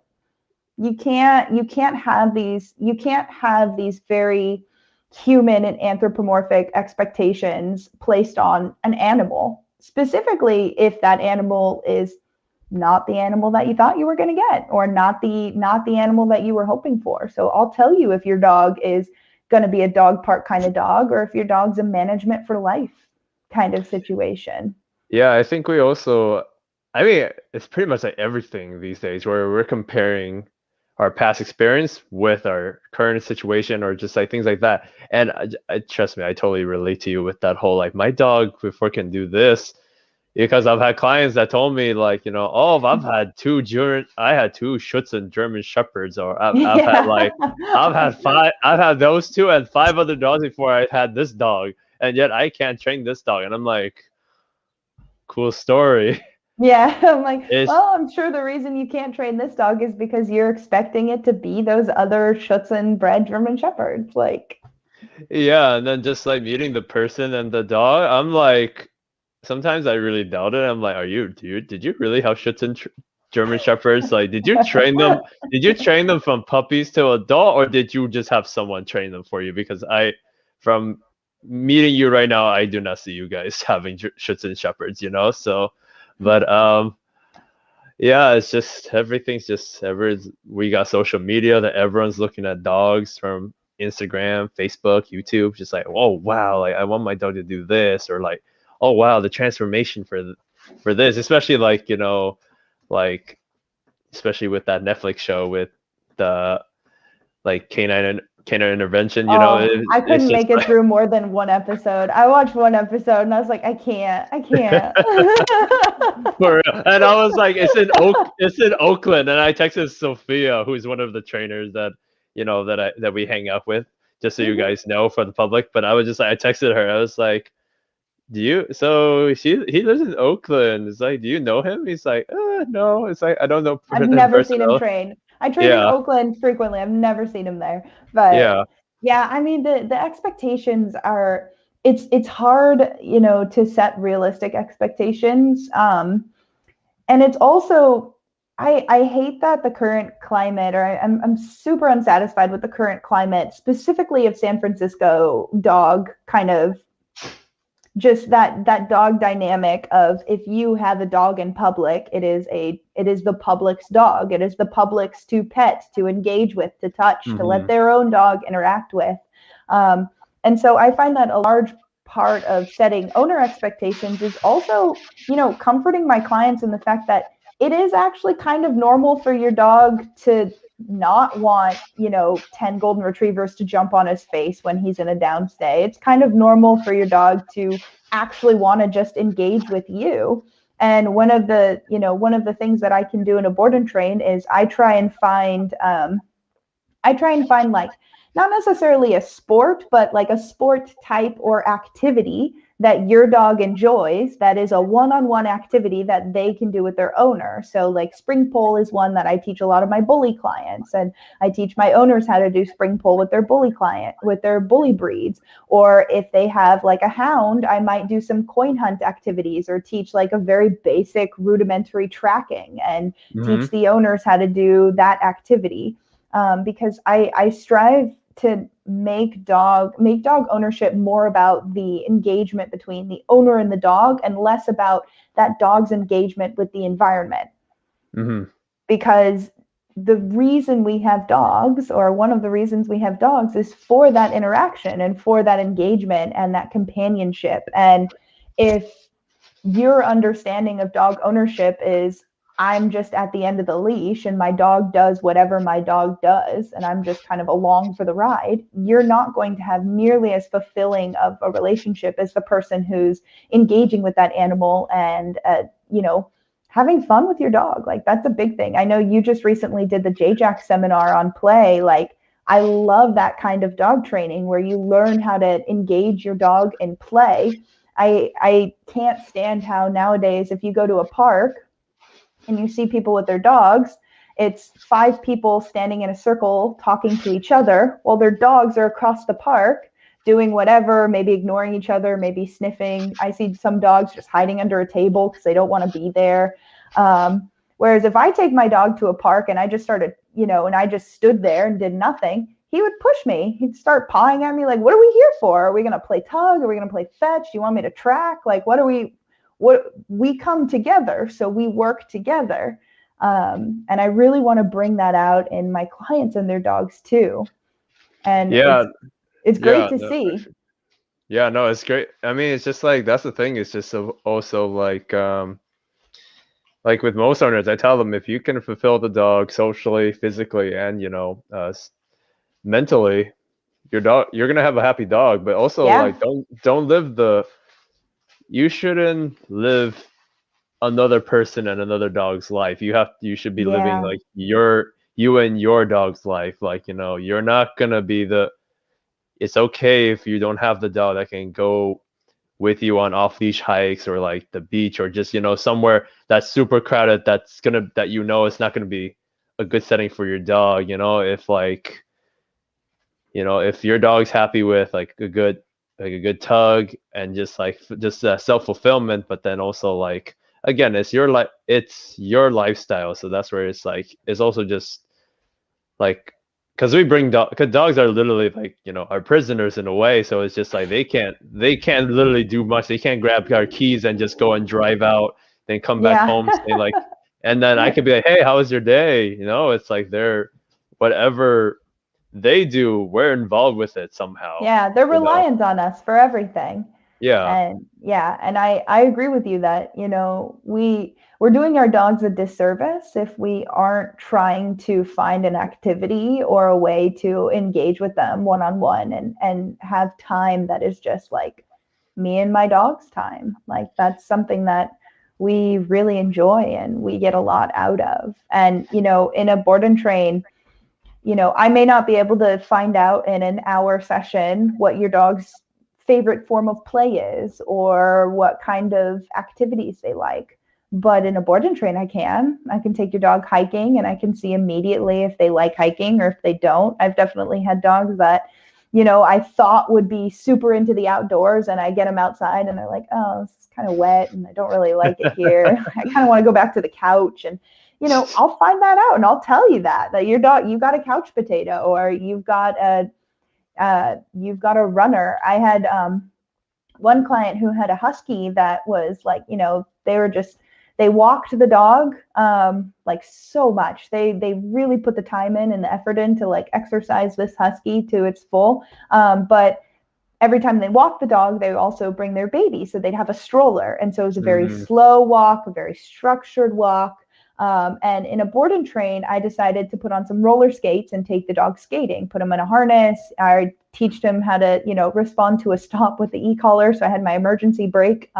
B: you can't have these very human and anthropomorphic expectations placed on an animal, specifically if that animal is not the animal that you thought you were going to get, or not the animal that you were hoping for. So I'll tell you if your dog is going to be a dog park kind of dog, or if your dog's a management for life kind of situation.
A: Yeah, I think we also I mean, it's pretty much like everything these days where we're comparing our past experience with our current situation or just like things like that. And trust me, I totally relate to you with that whole like my dog before can do this because I've had clients that told me like, oh, I had two Schutzen German Shepherds, or I've had
B: Yeah.
A: like, I've had those two and five other dogs before I had this dog, and yet I can't train this dog. And I'm like, cool story.
B: Yeah, I'm like,
A: It's
B: well, I'm sure the reason you can't train this dog is because you're expecting it to be those other Schutzen bred German Shepherds. Like,
A: Yeah, and then just like meeting the person and the dog, I'm like, sometimes I really doubt it. I'm like, did you really have German Shepherds? Like, did you train them? Did you train them from puppies to adult, or did you just have someone train them for you? Because from meeting you right now, I do not see you guys having Schutzen Shepherds, So, but yeah, it's just everything's just we got social media that everyone's looking at dogs from Instagram, Facebook, YouTube, just like, oh wow, like I want my dog to do this, or like, oh wow, the transformation for this, especially like, like especially with that Netflix show with the like canine intervention,
B: oh, I
A: it's
B: couldn't
A: just
B: make it through more than one episode. I watched one episode and I was like, I can't.
A: for real. And I was like, it's in Oakland, and I texted Sophia, who's one of the trainers that that we hang out with, just so you
B: Mhm.
A: guys know for the public. But I was just like, I texted her. I was like, do you? So he lives in Oakland. It's like, do you know him? He's like, no. It's like I don't know
B: I've
A: him
B: never seen him
A: personally.
B: train. I train in
A: Yeah,
B: Oakland frequently. I've never seen him there. But
A: yeah.
B: yeah, I mean the expectations are it's hard, to set realistic expectations. And it's also I hate that the current climate, or I'm super unsatisfied with the current climate, specifically of San Francisco dog kind of just that dog dynamic of if you have a dog in public, it is the public's dog. It is the public's to pet, to engage with, to touch, to let
A: Hmm.
B: their own dog interact with. And so I find that a large part of setting owner expectations is also, comforting my clients in the fact that it is actually kind of normal for your dog to not want 10 golden retrievers to jump on his face when he's in a downstay. It's kind of normal for your dog to actually want to just engage with you. And one of the things that I can do in a board and train is I try and find like not necessarily a sport, but like a sport type or activity that your dog enjoys that is a one-on-one activity that they can do with their owner. So like spring pole is one that I teach a lot of my bully clients, and I teach my owners how to do spring pole with their bully breeds. Or if they have like a hound, I might do some coin hunt activities or teach like a very basic rudimentary tracking and
A: Hmm.
B: teach the owners how to do that activity, because I strive to make dog ownership more about the engagement between the owner and the dog and less about that dog's engagement with the environment.
A: Hmm.
B: Because the reason we have dogs, or one of the reasons we have dogs, is for that interaction and for that engagement and that companionship. And if your understanding of dog ownership is I'm just at the end of the leash and my dog does whatever my dog does and I'm just kind of along for the ride, you're not going to have nearly as fulfilling of a relationship as the person who's engaging with that animal and having fun with your dog. Like that's a big thing. I know you just recently did the JJack seminar on play. Like I love that kind of dog training where you learn how to engage your dog in play. I can't stand how nowadays if you go to a park and you see people with their dogs, it's five people standing in a circle talking to each other while their dogs are across the park doing whatever, maybe ignoring each other, maybe sniffing. I see some dogs just hiding under a table because they don't want to be there. Whereas if I take my dog to a park and I just started, and I just stood there and did nothing, he would push me. He'd start pawing at me like, what are we here for? Are we going to play tug? Are we going to play fetch? Do you want me to track? Like, what we come together, so we work together. And I really want to bring that out in my clients and their dogs too. And
A: Yeah,
B: it's great
A: yeah.
B: to
A: No, for
B: see.
A: sure. Yeah, no, it's great. I mean, it's just like that's the thing. It's just also like like with most owners, I tell them if you can fulfill the dog socially, physically, and mentally, your dog, you're gonna have a happy dog. But also, like,
B: Yeah.
A: don't live the, you shouldn't live another person and another dog's life. You should be living
B: Yeah.
A: like you and your dog's life. Like, you're not gonna be the, it's okay if you don't have the dog that can go with you on off leash hikes or like the beach or just, somewhere that's super crowded, that it's not gonna be a good setting for your dog. If like, if your dog's happy with like a good tug and just like just self-fulfillment, but then also like, again, it's your lifestyle. So that's where it's like, it's also just like, because we bring because dogs are literally like, our prisoners in a way. So it's just like they can't literally do much. They can't grab our keys and just go and drive out, then come back
B: Yeah.
A: home, say like, and then I could be like, hey, how was your day? It's like they're, whatever they do, we're involved with it somehow.
B: Yeah, they're
A: you know
B: reliant on us for everything.
A: yeah.
B: And yeah, and I agree with you that, we're doing our dogs a disservice if we aren't trying to find an activity or a way to engage with them one on one and have time that is just like me and my dog's time. Like that's something that we really enjoy and we get a lot out of. And, in a board and train, I may not be able to find out in an hour session what your dog's favorite form of play is or what kind of activities they like. But in a board and train, I can. I can take your dog hiking and I can see immediately if they like hiking or if they don't. I've definitely had dogs that, I thought would be super into the outdoors and I get them outside and they're like, oh, this is kind of wet and I don't really like it here. I kind of want to go back to the couch. And I'll find that out and I'll tell you that your dog, you got a couch potato or you've got a runner. I had one client who had a husky that was like, they walked the dog like so much. They really put the time in and the effort in to like exercise this husky to its full. But every time they walk the dog, they also bring their baby. So they'd have a stroller. And so it was a very
A: Hmm.
B: slow walk, a very structured walk. And in a board and train, I decided to put on some roller skates and take the dog skating, put him in a harness. I teach him how to, respond to a stop with the e-collar. So I had my emergency brake.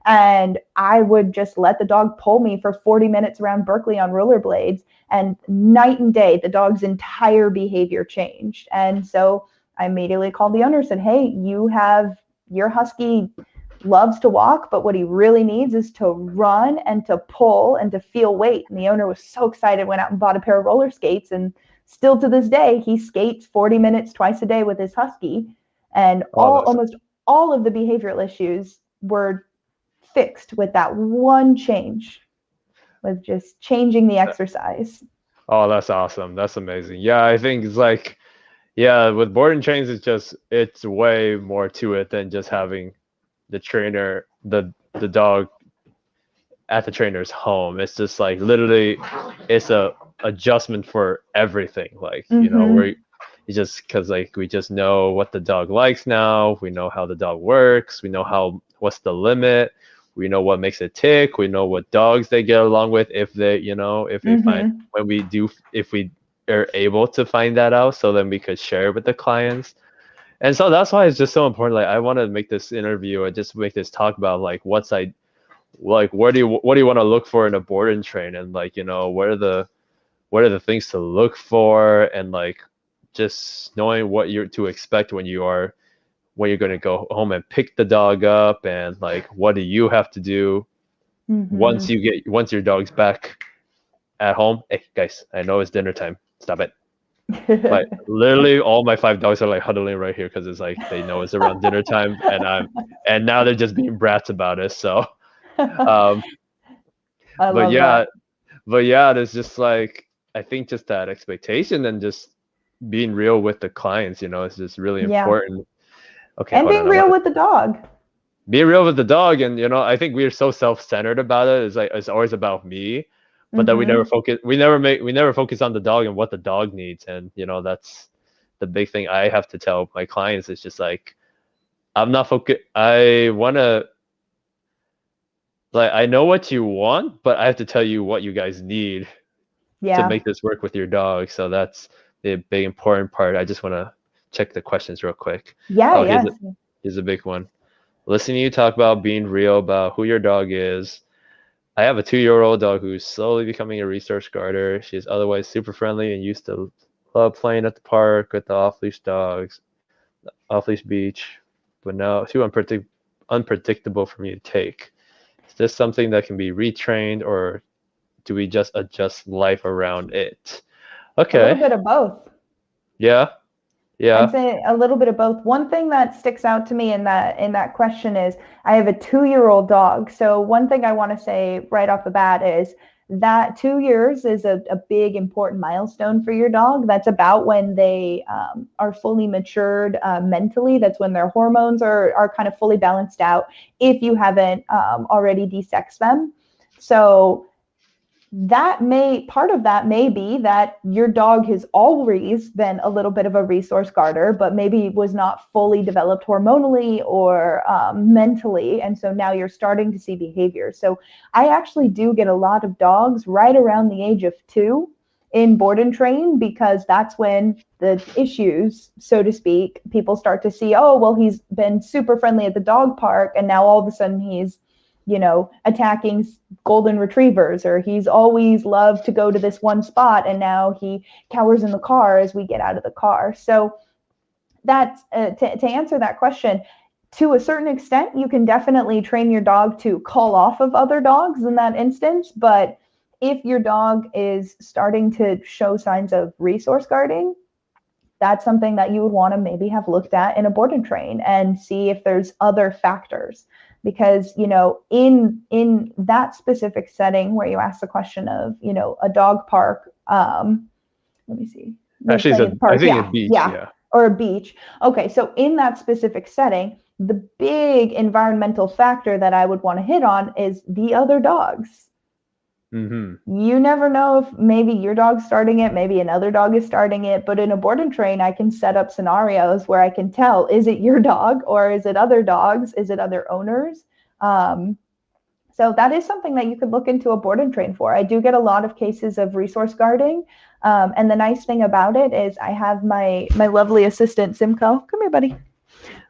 B: And I would just let the dog pull me for 40 minutes around Berkeley on rollerblades. And night and day, the dog's entire behavior changed. And so I immediately called the owner and said, hey, your husky loves to walk, but what he really needs is to run and to pull and to feel weight. And the owner was so excited, went out and bought a pair of roller skates. And still to this day, he skates 40 minutes twice a day with his husky. And
A: Oh, that's
B: almost all of the behavioral issues were fixed with that one change, with just changing the exercise.
A: oh, that's awesome. That's amazing. Yeah, I think it's like, yeah, with board and trains, it's way more to it than just having the trainer, the dog at the trainer's home. It's just like literally, it's a adjustment for everything. Like,
B: Mm-hmm.
A: it's just because like we just know what the dog likes now. We know how the dog works. We know what's the limit. We know what makes it tick. We know what dogs they get along with if they find,
B: Mm-hmm.
A: if we are able to find that out, so then we could share with the clients. And so that's why it's just so important. Like, I want to make this interview and just make this talk about like what do you want to look for in a board and train, and like, what are the things to look for, and like just knowing what you're to expect when you're going to go home and pick the dog up, and like what do you have to do
B: Mm-hmm.
A: once your dog's back at home. Hey guys, I know it's dinner time. Stop it. Literally all my 5 dogs are like huddling right here because it's like they know it's around dinner time, and now they're just being brats about it. So, um,
B: I
A: but
B: love that.
A: yeah, there's just like, I think just that expectation and just being real with the clients, is just really
B: Yeah.
A: important. Okay,
B: And
A: hold
B: being
A: on. I want
B: real
A: to
B: with the dog.
A: be real with the dog, and I think we're so self-centered about it. It's like it's always about me, but then
B: Mm-hmm.
A: we never focus on the dog and what the dog needs, and that's the big thing I have to tell my clients. It's just like, I'm not focused. I want to like I know what you want, but I have to tell you what you guys need to
B: Yeah.
A: make this work with your dog. So that's the big important part. I just want to check the questions real quick.
B: Yeah,
A: Oh,
B: yes.
A: here's a big one. Listening to you talk about being real about who your dog is. I have a 2-year-old dog who's slowly becoming a resource guarder. She's otherwise super friendly and used to love playing at the park with the off-leash dogs, off-leash beach, but now too unpredictable for me to take. Is this something that can be retrained, or do we just adjust life around it?
B: A little
A: Okay.
B: bit of both.
A: Yeah.
B: I'd
A: Yeah.
B: say a little bit of both. One thing that sticks out to me in that question is I have a 2-year-old dog. So one thing I want to say right off the bat is that 2 years is a big important milestone for your dog. That's about when they are fully matured mentally. That's when their hormones are kind of fully balanced out if you haven't already desexed them. So that may part of that may be that your dog has always been a little bit of a resource guarder, but maybe was not fully developed hormonally or mentally, and so now you're starting to see behavior. So I actually do get a lot of dogs right around the age of 2 in board and train, because that's when the issues, so to speak, people start to see, oh well, he's been super friendly at the dog park and now all of a sudden he's attacking golden retrievers, or he's always loved to go to this one spot and now he cowers in the car as we get out of the car. So that's to answer that question, to a certain extent you can definitely train your dog to call off of other dogs in that instance, but if your dog is starting to show signs of resource guarding, that's something that you would want to maybe have looked at in a board and train and see if there's other factors. Because in that specific setting where you ask the question of a dog park, let me see,
A: Actually,
B: playing at the
A: I
B: park,
A: think it's beach.
B: yeah,
A: Yeah.
B: or a beach. Okay, so in that specific setting, the big environmental factor that I would want to hit on is the other dogs. You never know if maybe your dog's starting it, maybe another dog is starting it, but in a board and train, I can set up scenarios where I can tell, is it your dog or is it other dogs? Is it other owners? So that is something that you could look into a board and train for. I do get a lot of cases of resource guarding. And the nice thing about it is I have my lovely assistant, Simcoe, come here, buddy,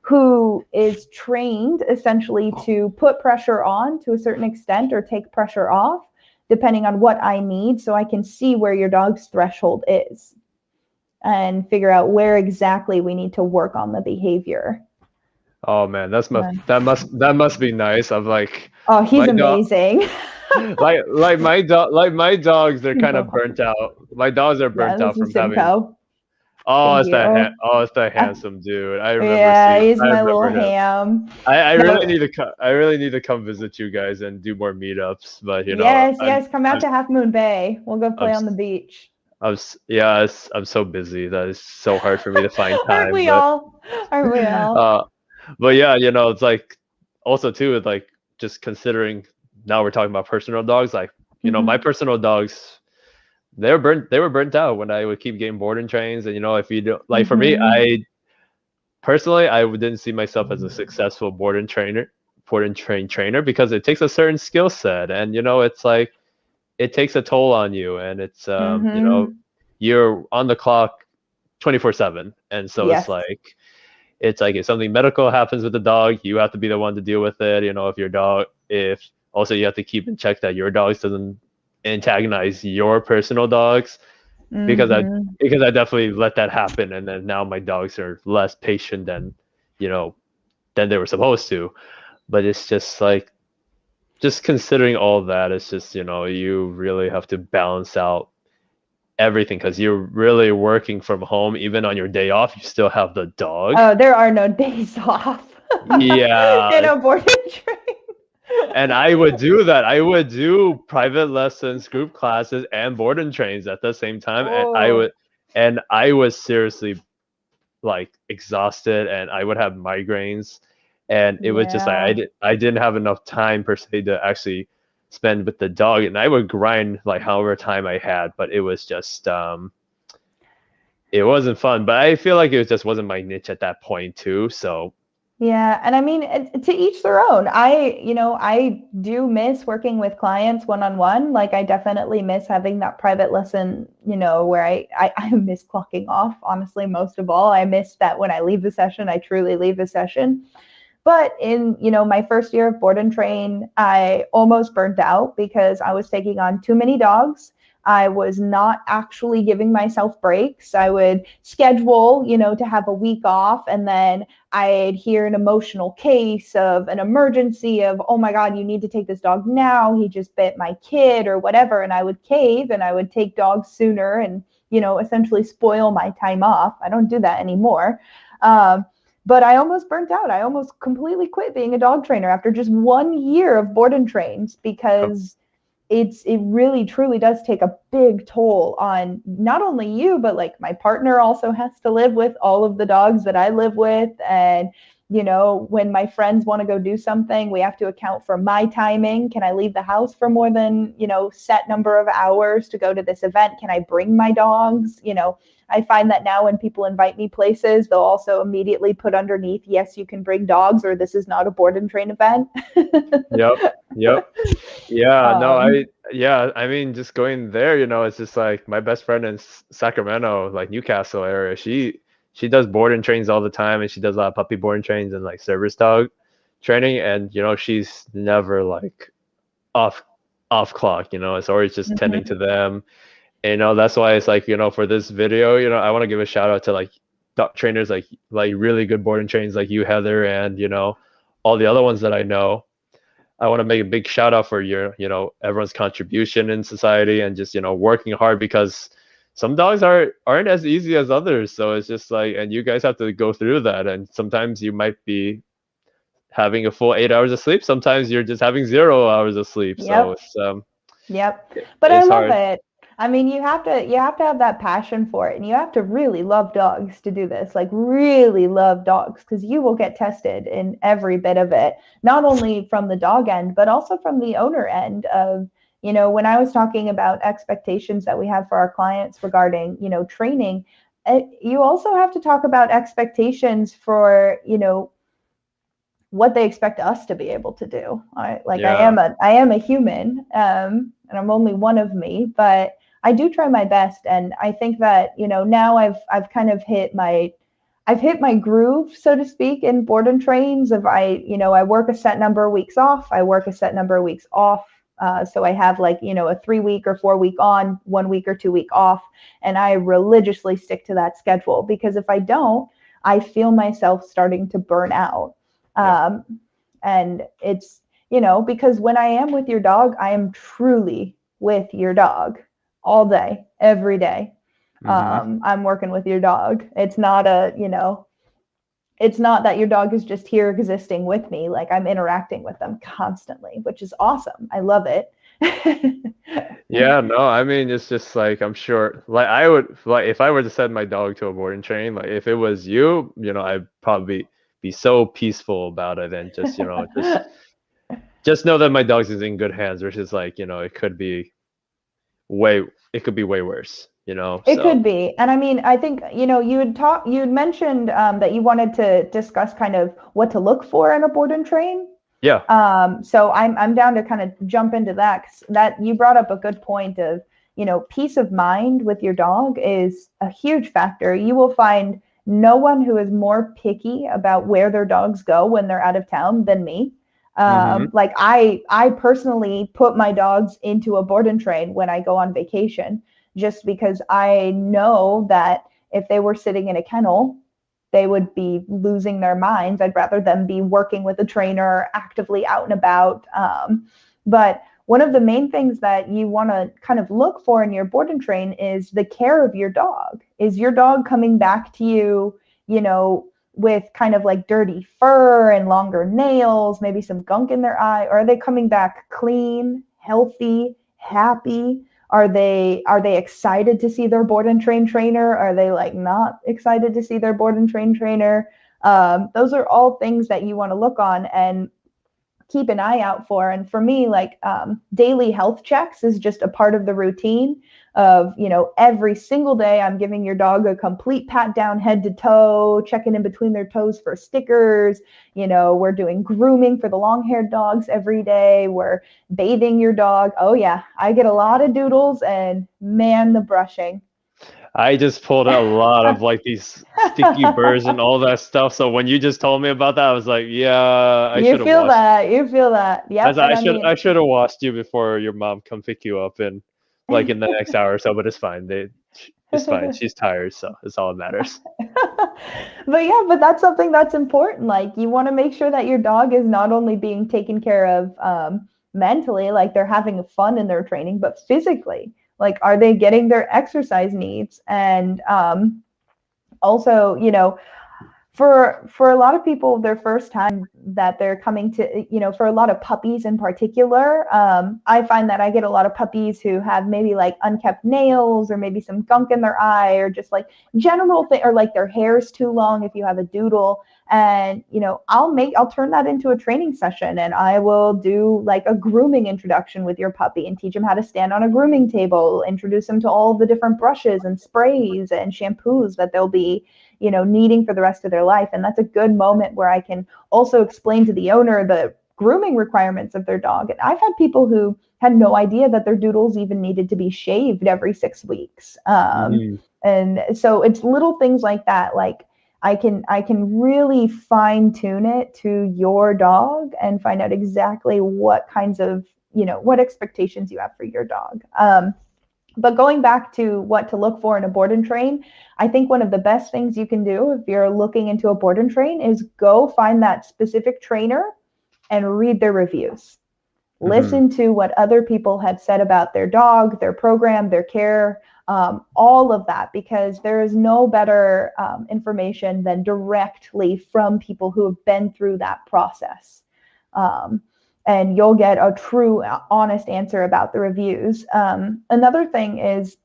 B: who is trained essentially to put pressure on to a certain extent or take pressure off, depending on what I need, so I can see where your dog's threshold is and figure out where exactly we need to work on the behavior.
A: Oh man, that must be nice. I'm like,
B: oh, he's amazing.
A: like my dogs, they're kind of burnt out. My dogs are burnt out from having. Oh,
B: it's
A: that handsome dude. I
B: he's my little
A: him.
B: ham.
A: I really need to come visit you guys and do more meetups. But
B: yes, come out to Half Moon Bay. We'll go play on the beach.
A: I'm so busy that it's so hard for me to find time.
B: Aren't we all?
A: But yeah, it's like also too, like just considering now we're talking about personal dogs. Like my personal dogs, they were burnt out when I would keep getting board and trains. And if you do, like for me, I personally didn't see myself as a successful board and train trainer, because it takes a certain skill set, and it's like it takes a toll on you, and it's you're on the clock 24/7, and so
B: yes.
A: it's like if something medical happens with the dog, you have to be the one to deal with it. If also you have to keep in check that your dog doesn't antagonize your personal dogs, because I definitely let that happen, and then now my dogs are less patient than they were supposed to. But it's just like, just considering all that, it's just you really have to balance out everything, because you're really working from home. Even on your day off, you still have the dog.
B: Oh, there are no days off.
A: Yeah.
B: In a board and train.
A: And I would do that. I would do private lessons, group classes, and board and trains at the same time. And I was seriously like exhausted, and I would have migraines, and it was just like I didn't have enough time per se to actually spend with the dog, and I would grind like however time I had, but it was just it wasn't fun. But I feel like it just wasn't my niche at that point too. So
B: Yeah, and I mean, to each their own. I do miss working with clients one-on-one. Like I definitely miss having that private lesson, where I miss clocking off, honestly, most of all. I miss that when I leave the session, I truly leave the session. But in, my first year of board and train, I almost burnt out because I was taking on too many dogs. I was not actually giving myself breaks. I would schedule, to have a week off, and then I'd hear an emotional case of an emergency of, oh my God, you need to take this dog now. He just bit my kid or whatever. And I would cave and I would take dogs sooner and, essentially spoil my time off. I don't do that anymore. Um, but I almost burnt out. I almost completely quit being a dog trainer after just 1 year of board and trains because it really truly does take a big toll on not only you, but like my partner also has to live with all of the dogs that I live with. And when my friends want to go do something, we have to account for my timing. Can I leave the house for more than set number of hours to go to this event? Can I bring my dogs? I find that now when people invite me places, they'll also immediately put underneath, yes, you can bring dogs, or this is not a board and train event.
A: Yep. Yep. Yeah, no,
B: um,
A: I mean, just going there, it's just like my best friend in Sacramento, like Newcastle area. She does board and trains all the time, and she does a lot of puppy board and trains and like service dog training, and she's never like off off clock. It's always just tending to
B: mhm.
A: them. And that's why it's like, for this video, I want to give a shout out to like dog trainers like really good board and trains like you, Heather, and all the other ones that I know. I want to make a big shout out for your, everyone's contribution in society and just, working hard because some dogs aren't as easy as others. So it's just like, and you guys have to go through that. And sometimes you might be having a full 8 hours of sleep. Sometimes you're just having 0 hours of sleep. So
B: Yep.
A: it's
B: Yep. But I
A: it's
B: love
A: hard.
B: it. I mean, you have to have that passion for it, and you have to really love dogs to do this. Like really love dogs, because you will get tested in every bit of it, not only from the dog end, but also from the owner end of, when I was talking about expectations that we have for our clients regarding, training, you also have to talk about expectations for, what they expect us to be able to do. Like
A: Yeah.
B: I am a human, and I'm only one of me, but I do try my best. And I think that now I've kind of I've hit my groove, so to speak, in board and trains. Of I work a set number of weeks off, I work a set number of weeks off. So I have like a 3 week or 4 week on, 1 week or 2 week off, and I religiously stick to that schedule because if I don't, I feel myself starting to burn out.
A: Yeah.
B: Um, and it's, because when I am with your dog, I am truly with your dog all day, every day.
A: Mm-hmm.
B: I'm working with your dog. It's not that your dog is just here existing with me. Like I'm interacting with them constantly, which is awesome. I love it.
A: Yeah, no, I mean it's just like I'm sure like I would like if I were to send my dog to a boarding train, like if it was you, I'd probably be so peaceful about it and just, just know that my dog's is in good hands, versus like, way it could be way worse,
B: It
A: so
B: could be. And I mean, I think, you had mentioned that you wanted to discuss kind of what to look for in a board and train.
A: yeah.
B: So I'm down to kind of jump into that. 'Cause that you brought up a good point of, peace of mind with your dog is a huge factor. You will find no one who is more picky about where their dogs go when they're out of town than me.
A: Mm-hmm.
B: Like I personally put my dogs into a board and train when I go on vacation, just because I know that if they were sitting in a kennel, they would be losing their minds. I'd rather them be working with a trainer, actively out and about. But one of the main things that you want to kind of look for in your board and train is the care of your dog. Is your dog coming back to you, with kind of like dirty fur and longer nails, maybe some gunk in their eye? Or are they coming back clean, healthy, happy? Are they excited to see their board and train trainer? Are they like not excited to see their board and train trainer? Those are all things that you want to look on. And keep an eye out for. And for me, like daily health checks is just a part of the routine of, every single day I'm giving your dog a complete pat down head to toe, checking in between their toes for stickers. We're doing grooming for the long-haired dogs every day. We're bathing your dog. Oh yeah, I get a lot of doodles, and man, the brushing.
A: I just pulled a lot of like these sticky burrs and all that stuff. So when you just told me about that, I was like, yeah, I
B: You
A: should have
B: feel
A: watched.
B: that. You feel that. Yep.
A: As
B: And
A: I should have watched you before your mom come pick you up and like in the next hour or so. But it's fine. It's fine. She's tired, so it's all that matters.
B: but that's something that's important. Like, you want to make sure that your dog is not only being taken care of mentally, like they're having fun in their training, but physically, like, are they getting their exercise needs? And also, for a lot of people, their first time that they're coming to, for a lot of puppies in particular, I find that I get a lot of puppies who have maybe like unkept nails, or maybe some gunk in their eye, or just like general thing, or like their hair's too long if you have a doodle. And I'll turn that into a training session, and I will do like a grooming introduction with your puppy and teach them how to stand on a grooming table, introduce them to all the different brushes and sprays and shampoos that they'll be needing for the rest of their life. And that's a good moment where I can also explain to the owner the grooming requirements of their dog. And I've had people who had no idea that their doodles even needed to be shaved every 6 weeks. And so it's little things like that. Like, I can really fine tune it to your dog and find out exactly what kinds of, what expectations you have for your dog. But going back to what to look for in a board and train, I think one of the best things you can do if you're looking into a board and train is go find that specific trainer and read their reviews. Listen to what other people have said about their dog, their program, their care, all of that, because there is no better information than directly from people who have been through that process. And you'll get a true, honest answer about the reviews. Another thing is,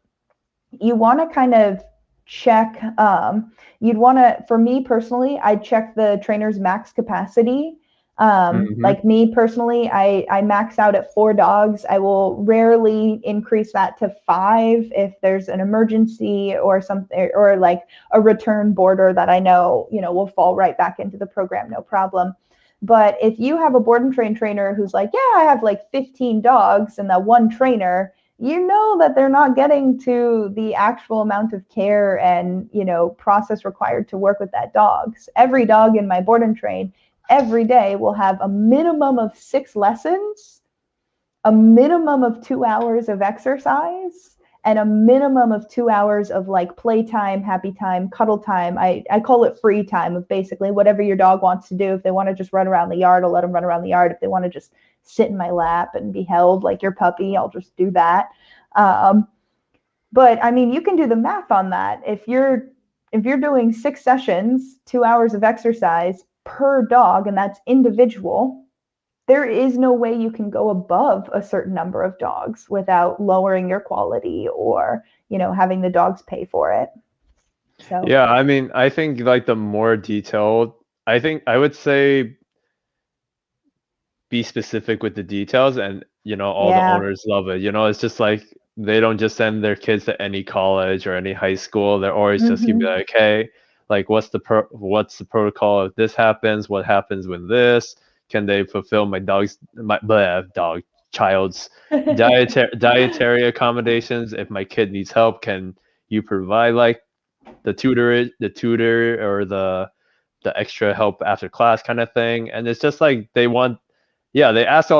B: you want to kind of check, for me personally, I check the trainer's max capacity. Like me personally, I max out at 4 dogs. I will rarely increase that to 5 if there's an emergency or something, or like a return boarder that I know, will fall right back into the program, no problem. But if you have a board and train trainer who's like, yeah, I have like 15 dogs and that one trainer, that they're not getting to the actual amount of care and, process required to work with that dog. Every dog in my board and train every day will have a minimum of 6 lessons, a minimum of 2 hours of exercise, and a minimum of 2 hours of like playtime, happy time, cuddle time. I call it free time, of basically whatever your dog wants to do. If they want to just run around the yard, I'll let them run around the yard. If they want to just sit in my lap and be held like your puppy, I'll just do that. But I mean, you can do the math on that. If you're doing 6 sessions, 2 hours of exercise per dog, and that's individual, there is no way you can go above a certain number of dogs without lowering your quality or, having the dogs pay for it. So
A: yeah, I mean, I think like the more detailed, I would say be specific with the details, and all the owners love it. It's just like they don't just send their kids to any college or any high school. They're always just gonna be like, hey, like what's the protocol if this happens? What happens when this? Can they fulfill my child's dietary accommodations? If my kid needs help, can you provide like the tutor or the extra help after class kind of thing? And it's just like they ask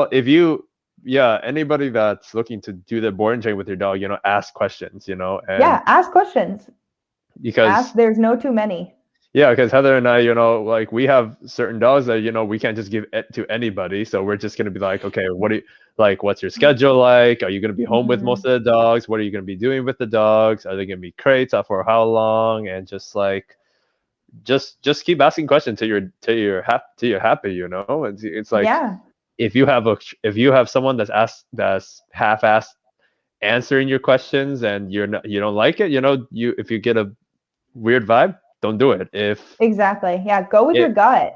A: anybody that's looking to do the board and train with your dog, ask questions, and
B: ask questions,
A: because
B: there's no too many.
A: Yeah, because Heather and I, like we have certain dogs that, we can't just give it to anybody. So we're just going to be like, okay, what's your schedule like? Are you going to be home with most of the dogs? What are you going to be doing with the dogs? Are they going to be crates for how long? And just like, just keep asking questions till you're happy, It's like, if you have someone that's half-assed answering your questions and you don't like it, if you get a weird vibe, don't do it.
B: Exactly. Yeah. Go with your gut.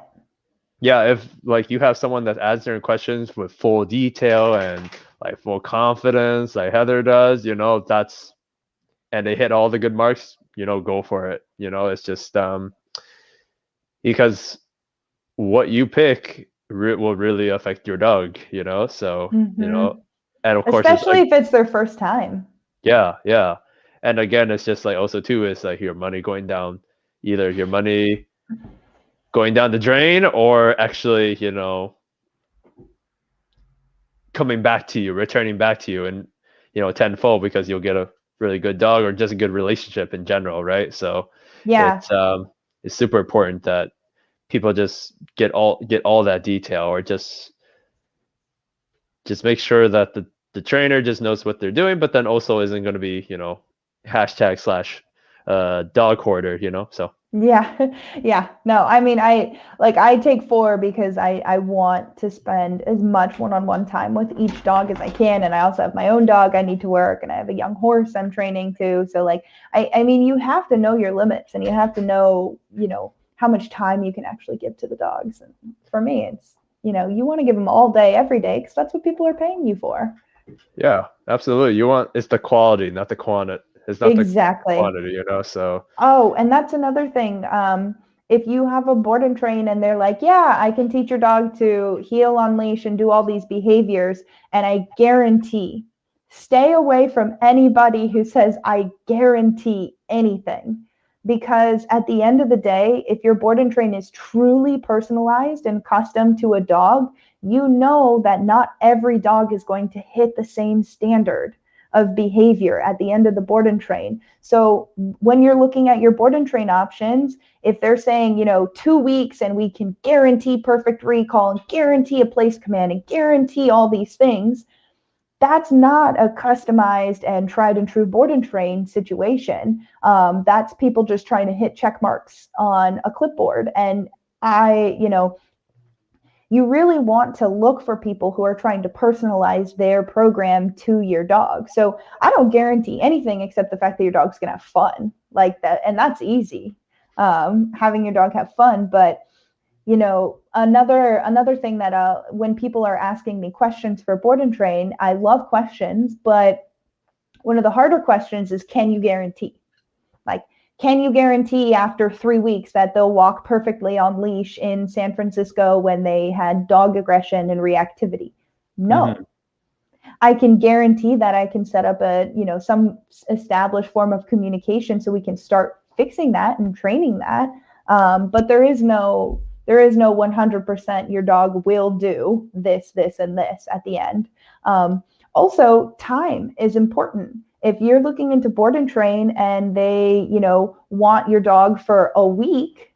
A: Yeah, if like you have someone that's answering questions with full detail and like full confidence, like Heather does, that's and they hit all the good marks, go for it. It's just because what you pick will really affect your dog, so
B: Mm-hmm.
A: and of course it's
B: Especially if it's their first time.
A: yeah, yeah. And again, it's just like also too is like your money going down, either your money going down the drain or actually, coming back to you, returning back to you and, tenfold because you'll get a really good dog or just a good relationship in general, right? So
B: Yeah.
A: it's super important that people just get all that detail or just make sure that the trainer just knows what they're doing, but then also isn't going to be, hashtag slash dog hoarder, so
B: Yeah. Yeah. No, I mean, I take four because I want to spend as much one-on-one time with each dog as I can. And I also have my own dog I need to work, and I have a young horse I'm training too. So like, I mean, you have to know your limits, and you have to know, how much time you can actually give to the dogs. And for me, it's, you want to give them all day, every day, because that's what people are paying you for.
A: yeah, absolutely. It's the quality, not the quantity. It's not the
B: Exactly.
A: quantity, so
B: Oh, and that's another thing. If you have a board and train and they're like, yeah, I can teach your dog to heel on leash and do all these behaviors, and I guarantee, stay away from anybody who says, I guarantee anything. Because at the end of the day, if your board and train is truly personalized and custom to a dog, you know that not every dog is going to hit the same standard of behavior at the end of the board and train. So when you're looking at your board and train options, if they're saying, 2 weeks and we can guarantee perfect recall and guarantee a place command and guarantee all these things, that's not a customized and tried and true board and train situation. That's people just trying to hit check marks on a clipboard. And I, you really want to look for people who are trying to personalize their program to your dog. So I don't guarantee anything except the fact that your dog's going to have fun like that. And that's easy, having your dog have fun. But, another thing that when people are asking me questions for board and train, I love questions, but one of the harder questions is, can you guarantee? Like, can you guarantee after 3 weeks that they'll walk perfectly on leash in San Francisco when they had dog aggression and reactivity? No.
A: mm-hmm.
B: I can guarantee that I can set up some established form of communication so we can start fixing that and training that. But there is no 100% your dog will do this, this, and this at the end. Also, time is important. If you're looking into board and train and they, want your dog for a week,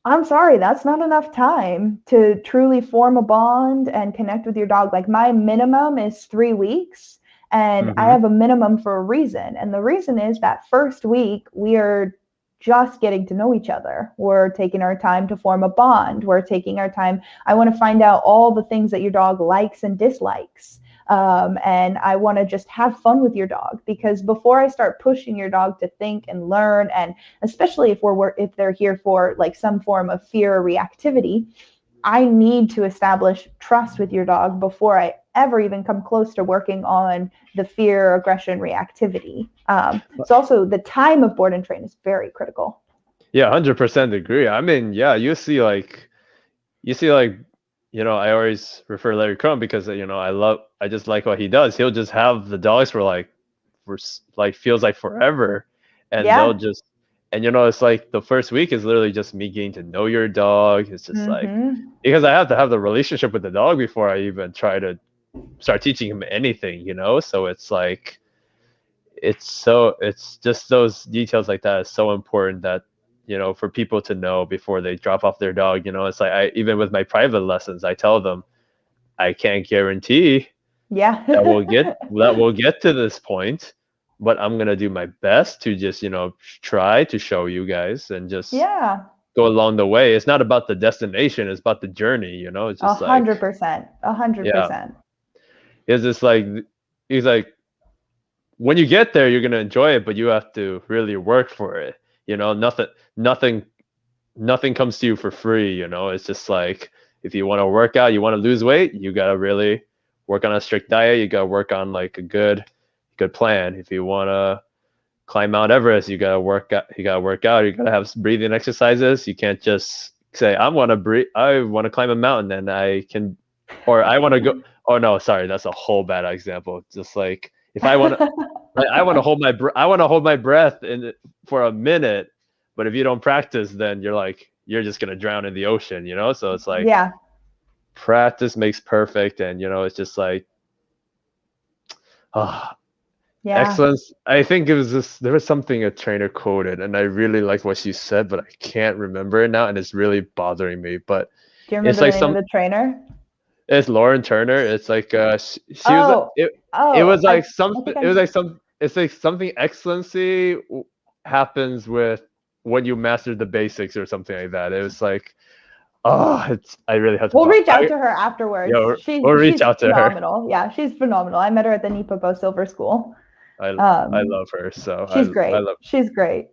B: I'm sorry, that's not enough time to truly form a bond and connect with your dog. Like, my minimum is 3 weeks, and I
A: Mm-hmm.
B: have a minimum for a reason. And the reason is that first week, we are just getting to know each other. We're taking our time to form a bond. We're taking our time. I want to find out all the things that your dog likes and dislikes. And I want to just have fun with your dog, because before I start pushing your dog to think and learn, and especially if they're here for like some form of fear or reactivity, I need to establish trust with your dog before I ever even come close to working on the fear, aggression, reactivity. So also the time of board and train is very critical.
A: Yeah, 100% agree. I mean, yeah, you see like I always refer Larry Crum because I just like what he does. He'll just have the dogs for like feels like forever, and they'll
B: Yeah.
A: just and it's like the first week is literally just me getting to know your dog. It's just like
B: Mm-hmm.
A: because I have to have the relationship with the dog before I even try to start teaching him anything, so it's like it's just those details like that is so important that for people to know before they drop off their dog. It's like I even with my private lessons I tell them I can't guarantee
B: Yeah.
A: that we'll get to this point, but I'm gonna do my best to just try to show you guys and just
B: Yeah.
A: go along the way. It's not about the destination, it's about the journey. It's
B: A
A: just like
B: 100%. A hundred
A: yeah,
B: percent.
A: it's just like he's like when you get there, you're gonna enjoy it, but you have to really work for it. Nothing nothing comes to you for free, you know. It's just like, if you want to work out, you want to lose weight, you got to really work on a strict diet. You got to work on like a good plan. If you want to climb Mount Everest, you got to work out, you got to have breathing exercises. You can't just say, I want to climb a mountain and I can, or I want to go. Oh no, sorry, that's a whole bad example. Just like, if I want to, like, I want to hold my breath for a minute, but if you don't practice, then you're just gonna drown in the ocean, you know. So it's like,
B: Yeah.
A: practice makes perfect, and you know, it's just like, ah,
B: Yeah.
A: excellence. I think it was there was something a trainer quoted, and I really like what she said, but I can't remember it now, and it's really bothering me. But
B: Do you
A: it's
B: remember the
A: like
B: name of the trainer?
A: it's Lauren Turner. It's like she was
B: Oh,
A: it was like
B: I
A: something.
B: think
A: It was like some. It's like something excellency happens with when you master the basics or something like that. It was like, oh, I really have to.
B: We'll reach out to her afterwards.
A: Yeah, we'll reach
B: She's
A: out to her.
B: phenomenal. Yeah, she's phenomenal. I met her at the Nipopo Silver School.
A: I love her, so
B: She's great.
A: I love.
B: She's great.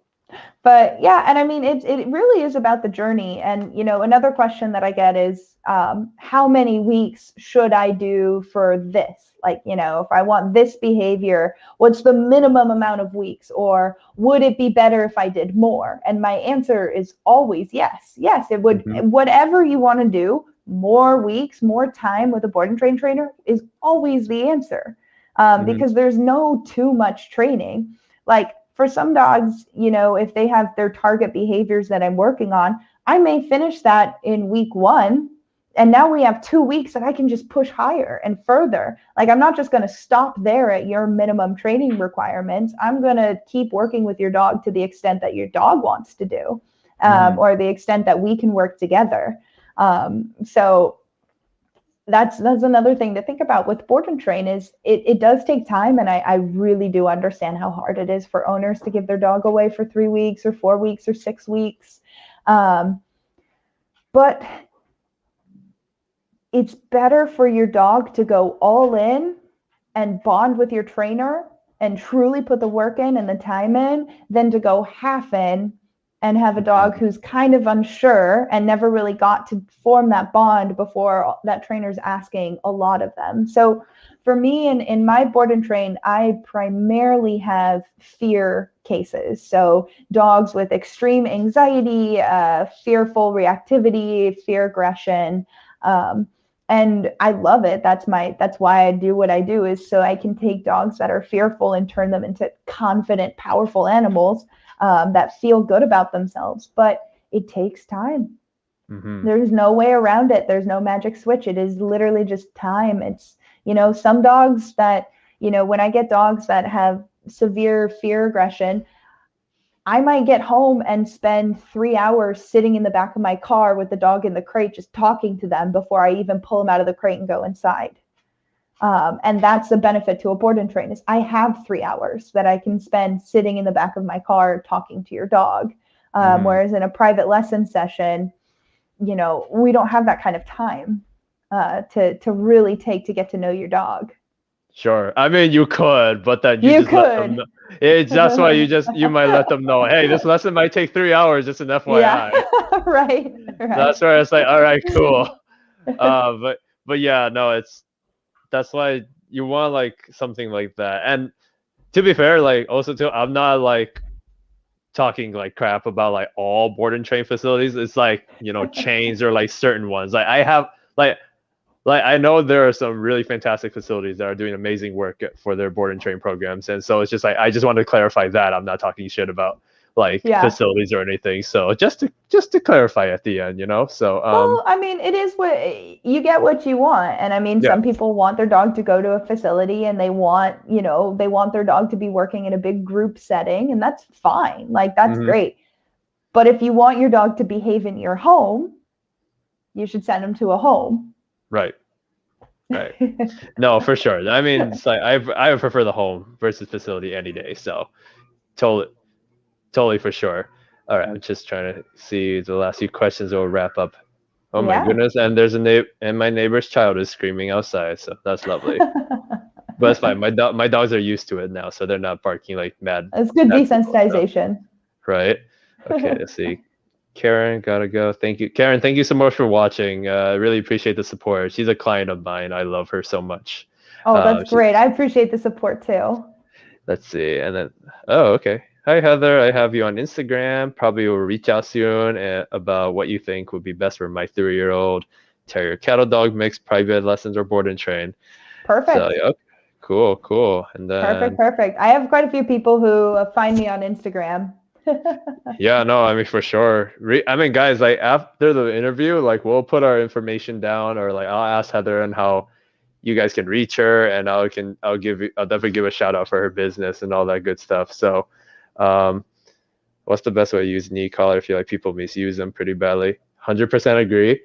B: But yeah, and I mean, it really is about the journey. And you know, another question that I get is, how many weeks should I do for this? Like, you know, if I want this behavior, what's the minimum amount of weeks? Or would it be better if I did more? And my answer is always yes. Yes, it would.
A: Mm-hmm.
B: Whatever you want to do, more weeks, more time with a board and train trainer is always the answer, because there's no too much training. Like, for some dogs, you know, if they have their target behaviors that I'm working on, I may finish that in week 1. And now we have 2 weeks that I can just push higher and further. Like, I'm not just going to stop there at your minimum training requirements. I'm going to keep working with your dog to the extent that your dog wants to do, or the extent that we can work together. So that's another thing to think about with board and train is it does take time. And I really do understand how hard it is for owners to give their dog away for 3 weeks or 4 weeks or 6 weeks. But it's better for your dog to go all in and bond with your trainer and truly put the work in and the time in than to go half in and have a dog who's kind of unsure and never really got to form that bond before that trainer's asking a lot of them. So for me, in my board and train, I primarily have fear cases. So dogs with extreme anxiety, fearful reactivity, fear aggression. And I love it. That's why I do what I do, is so I can take dogs that are fearful and turn them into confident, powerful animals that feel good about themselves. But it takes time. There's no way around it. There's no magic switch. It is literally just time. It's, you know, some dogs that, you know, when I get dogs that have severe fear aggression, I might get home and spend 3 hours sitting in the back of my car with the dog in the crate, just talking to them before I even pull them out of the crate and go inside. And that's the benefit to a board and train, is I have 3 hours that I can spend sitting in the back of my car talking to your dog. Whereas in a private lesson session, you know, we don't have that kind of time to really take to get to know your dog.
A: Sure. I mean, you could, but then you just let them know. That's why you might let them know, hey, this lesson might take 3 hours, just an FYI.
B: Yeah. Right.
A: That's where it's like, all right, cool. But yeah, no, that's why you want like something like that. And to be fair, like also too, I'm not like talking like crap about like all board and train facilities. It's like, you know, chains or like certain ones. Like I have like I know there are some really fantastic facilities that are doing amazing work for their board and train programs. And so it's just like, I just want to clarify that I'm not talking shit about like facilities or anything. So just to clarify at the end, you know? So,
B: well, I mean, it is what you get what you want. And I mean, some people want their dog to go to a facility and they want, you know, they want their dog to be working in a big group setting, and that's fine. Like, that's great. But if you want your dog to behave in your home, you should send them to a home.
A: Right. No, for sure. I mean, it's like I would prefer the home versus facility any day. So totally for sure. All right, I'm just trying to see the last few questions. We'll wrap up. Oh my goodness! And there's and my neighbor's child is screaming outside, so that's lovely. But it's fine. My dogs are used to it now, so they're not barking like mad.
B: It's good desensitization.
A: Right. Okay. Let's see. Karen, gotta go. Thank you, Karen. Thank you so much for watching. I really appreciate the support. She's a client of mine. I love her so much.
B: Oh, that's
A: She,
B: great. I appreciate the support too.
A: let's see, and then okay. Hi Heather, I have you on Instagram. Probably will reach out soon about what you think would be best for my 3-year-old terrier cattle dog mix, private lessons or board and train. So
B: Perfect.
A: yeah, cool. And then
B: Perfect. I have quite a few people who find me on Instagram.
A: yeah, no, I mean for sure. I mean, guys, like after the interview, like we'll put our information down, or like I'll ask Heather and how you guys can reach her, and I'll definitely give a shout out for her business and all that good stuff. So, what's the best way to use an e-collar? I feel like people misuse them pretty badly. 100% agree.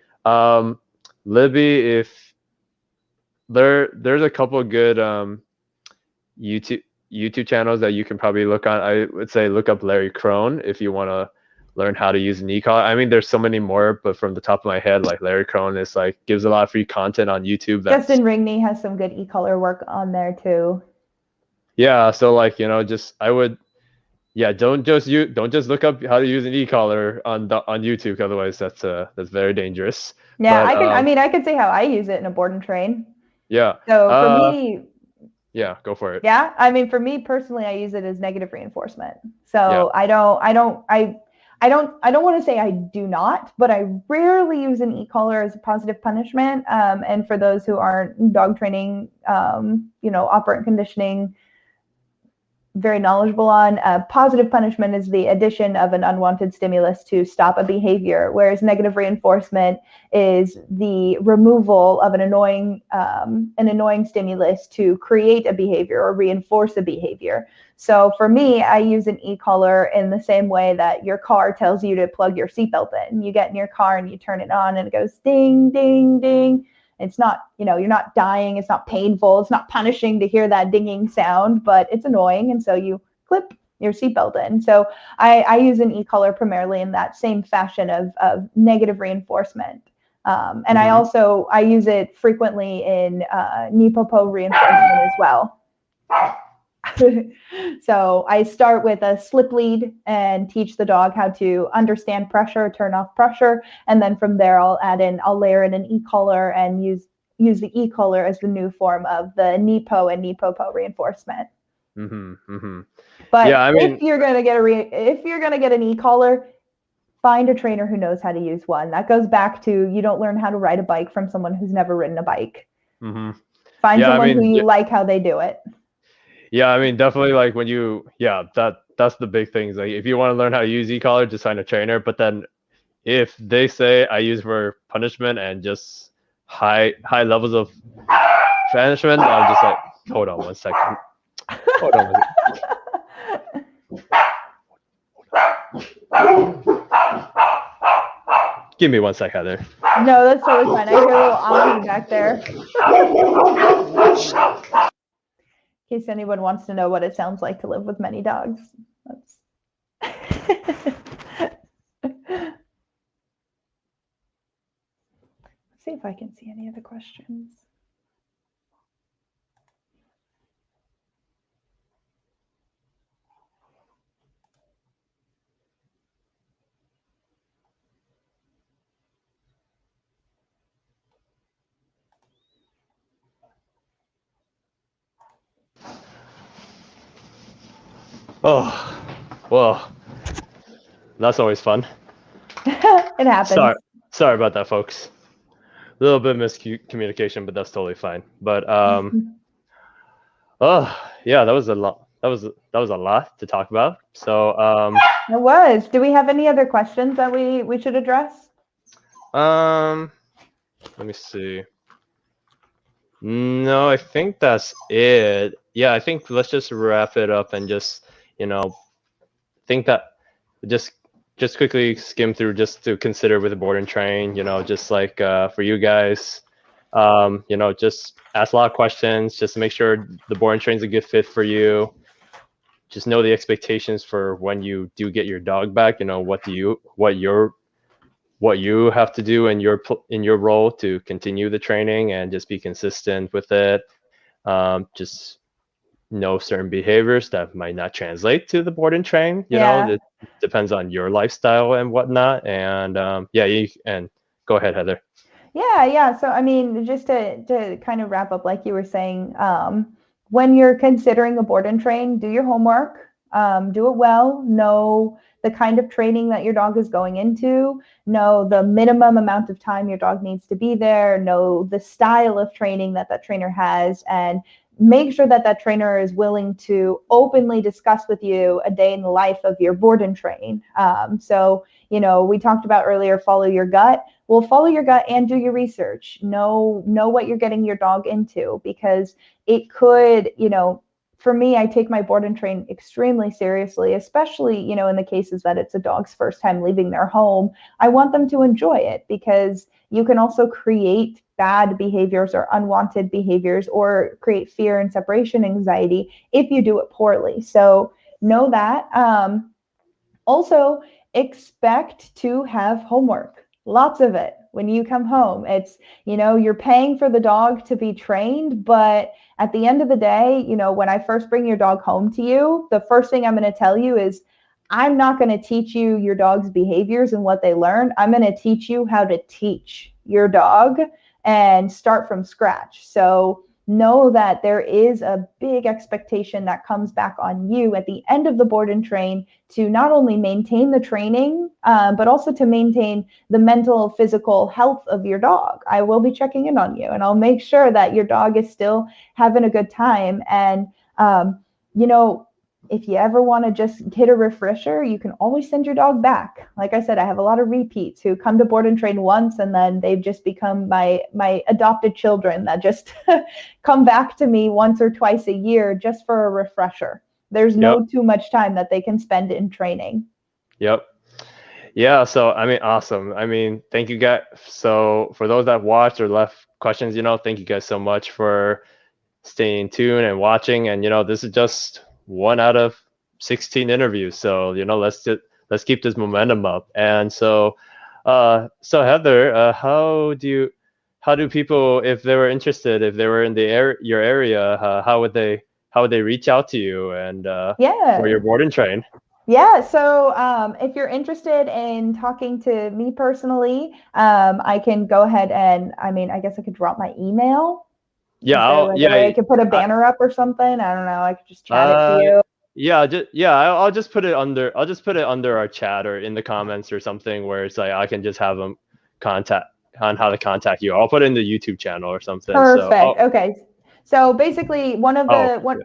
A: Libby, if there's a couple of good YouTube channels that you can probably look on. I would say look up Larry Crone if you want to learn how to use an e-collar. I mean, there's so many more, but from the top of my head, like Larry Crone is like gives a lot of free content on YouTube.
B: Justin Ringney has some good e-collar work on there too.
A: Yeah, so like just I would, yeah, don't just look up how to use an e-collar on YouTube, otherwise that's very dangerous.
B: Yeah,
A: but,
B: I could say how I use it in a board and train.
A: Yeah.
B: So for me,
A: yeah, go for it.
B: Yeah, I mean, for me personally, I use it as negative reinforcement. So yeah. I don't want to say I do not, but I rarely use an e-collar as a positive punishment. And for those who aren't dog training, operant conditioning, very knowledgeable on, positive punishment is the addition of an unwanted stimulus to stop a behavior, whereas negative reinforcement is the removal of an annoying stimulus to create a behavior or reinforce a behavior. So for me, I use an e-collar in the same way that your car tells you to plug your seatbelt in. You get in your car and you turn it on and it goes ding, ding, ding. It's not, you're not dying. It's not painful. It's not punishing to hear that dinging sound, but it's annoying. And so you clip your seatbelt in. So I use an e-collar primarily in that same fashion of negative reinforcement. And I use it frequently in knee-popo reinforcement as well. So I start with a slip lead and teach the dog how to understand pressure, turn off pressure, and then from there I'll layer in an e-collar and use the e-collar as the new form of the knee-po and knee-popo reinforcement. But yeah, I mean, if you're gonna get an e-collar, find a trainer who knows how to use one. That goes back to you don't learn how to ride a bike from someone who's never ridden a bike. Find someone who you like how they do it.
A: Yeah, I mean, definitely like when that's the big things. Like if you want to learn how to use e-collar, just find a trainer. But then if they say I use for punishment and just high levels of punishment, I'm just like, hold on one second. Hold on one second. Give me one sec, Heather.
B: No, that's totally fine. I hear a little honking back there. In case anyone wants to know what it sounds like to live with many dogs. Let's see if I can see any other questions.
A: Oh, well, that's always fun.
B: It happens.
A: Sorry about that, folks. A little bit of miscommunication, but that's totally fine. But yeah, that was a lot. That was a lot to talk about. So
B: it was. Do we have any other questions that we should address?
A: Let me see. No, I think that's it. Yeah, I think let's just wrap it up and just think that just quickly skim through just to consider with the board and train. Just like for you guys, just ask a lot of questions just to make sure the board and train is a good fit for you. Just know the expectations for when you do get your dog back. What you have to do in your role to continue the training and just be consistent with it. Just know certain behaviors that might not translate to the board and train.
B: Yeah.
A: It depends on your lifestyle and whatnot. And yeah, and go ahead, Heather.
B: Yeah. So, I mean, just to kind of wrap up, like you were saying, when you're considering a board and train, do your homework, do it well, know the kind of training that your dog is going into, know the minimum amount of time your dog needs to be there, know the style of training that that trainer has, and make sure that that trainer is willing to openly discuss with you a day in the life of your board and train. So, we talked about earlier, follow your gut. Well, follow your gut and do your research. Know what you're getting your dog into, because it could, for me, I take my board and train extremely seriously, especially, in the cases that it's a dog's first time leaving their home. I want them to enjoy it, because you can also create bad behaviors or unwanted behaviors, or create fear and separation anxiety if you do it poorly. So know that. Also, expect to have homework, lots of it when you come home. It's, you're paying for the dog to be trained, but at the end of the day, when I first bring your dog home to you, the first thing I'm going to tell you is, I'm not going to teach you your dog's behaviors and what they learn. I'm going to teach you how to teach your dog and start from scratch. So know that there is a big expectation that comes back on you at the end of the board and train, to not only maintain the training, but also to maintain the mental, physical health of your dog. I will be checking in on you, and I'll make sure that your dog is still having a good time. And, you know, if you ever want to just get a refresher, you can always send your dog back. Like I said, I have a lot of repeats who come to board and train once, and then they've just become my adopted children that just come back to me once or twice a year just for a refresher. There's
A: Yep.
B: no too much time that they can spend in training.
A: Yep. Yeah, so I mean, awesome. I mean, thank you guys. So for those that watched or left questions, thank you guys so much for staying tuned and watching. And this is just one out of 16 interviews. So let's keep this momentum up. And so Heather, how do people, if they were interested, if they were in your area, how would they reach out to you and for your
B: Yeah.
A: board and train?
B: Yeah, so if you're interested in talking to me personally, I can go ahead and, I guess I could drop my email.
A: Yeah,
B: Is there like a way I could put a
A: I,
B: banner up or something? I don't know. I could just chat it to
A: uh,
B: you.
A: yeah, I'll just put it under. I'll just put it under our chat or in the comments or something where it's like I can just have them contact on how to contact you. I'll put it in the YouTube channel or something. So,
B: Perfect. Okay. So basically, one of
A: oh,
B: the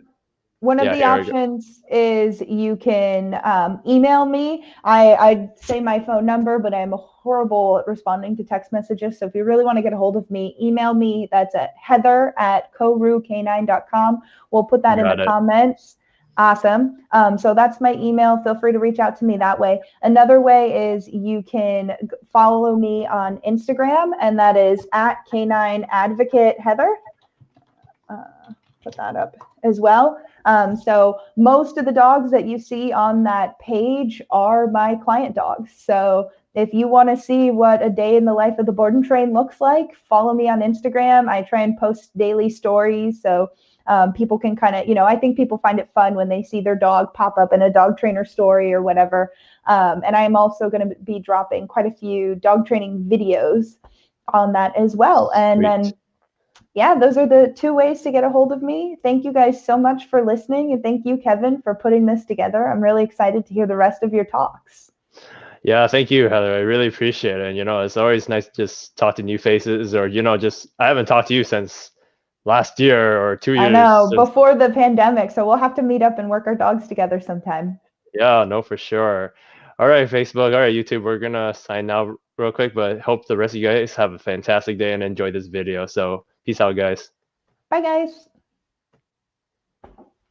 B: one of
A: yeah,
B: the
A: here we go.
B: options is you can email me. I'd say my phone number, but I'm horrible at responding to text messages. So if you really want to get a hold of me, email me. That's at heather@korucanine.com. We'll put that in the
A: Got it.
B: comments. Awesome. So that's my email. Feel free to reach out to me that way. Another way is you can follow me on Instagram, and that is at Canine Advocate Heather. Put that up as well. So most of the dogs that you see on that page are my client dogs. So if you want to see what a day in the life of the board and train looks like, follow me on Instagram. I try and post daily stories. So people can kind of, I think people find it fun when they see their dog pop up in a dog trainer story or whatever. And I'm also going to be dropping quite a few dog training videos on that as well. And
A: Sweet.
B: then yeah, those are the two ways to get a hold of me. Thank you guys so much for listening. And thank you, Kevin, for putting this together. I'm really excited to hear the rest of your talks.
A: Yeah, thank you, Heather. I really appreciate it. And it's always nice to just talk to new faces, or just I haven't talked to you since last year or 2
B: I
A: years
B: know,
A: since.
B: before the pandemic. So we'll have to meet up and work our dogs together sometime.
A: Yeah, no, for sure. All right, Facebook. All right, YouTube. We're gonna sign out real quick, but hope the rest of you guys have a fantastic day and enjoy this video. So peace out, guys.
B: Bye, guys.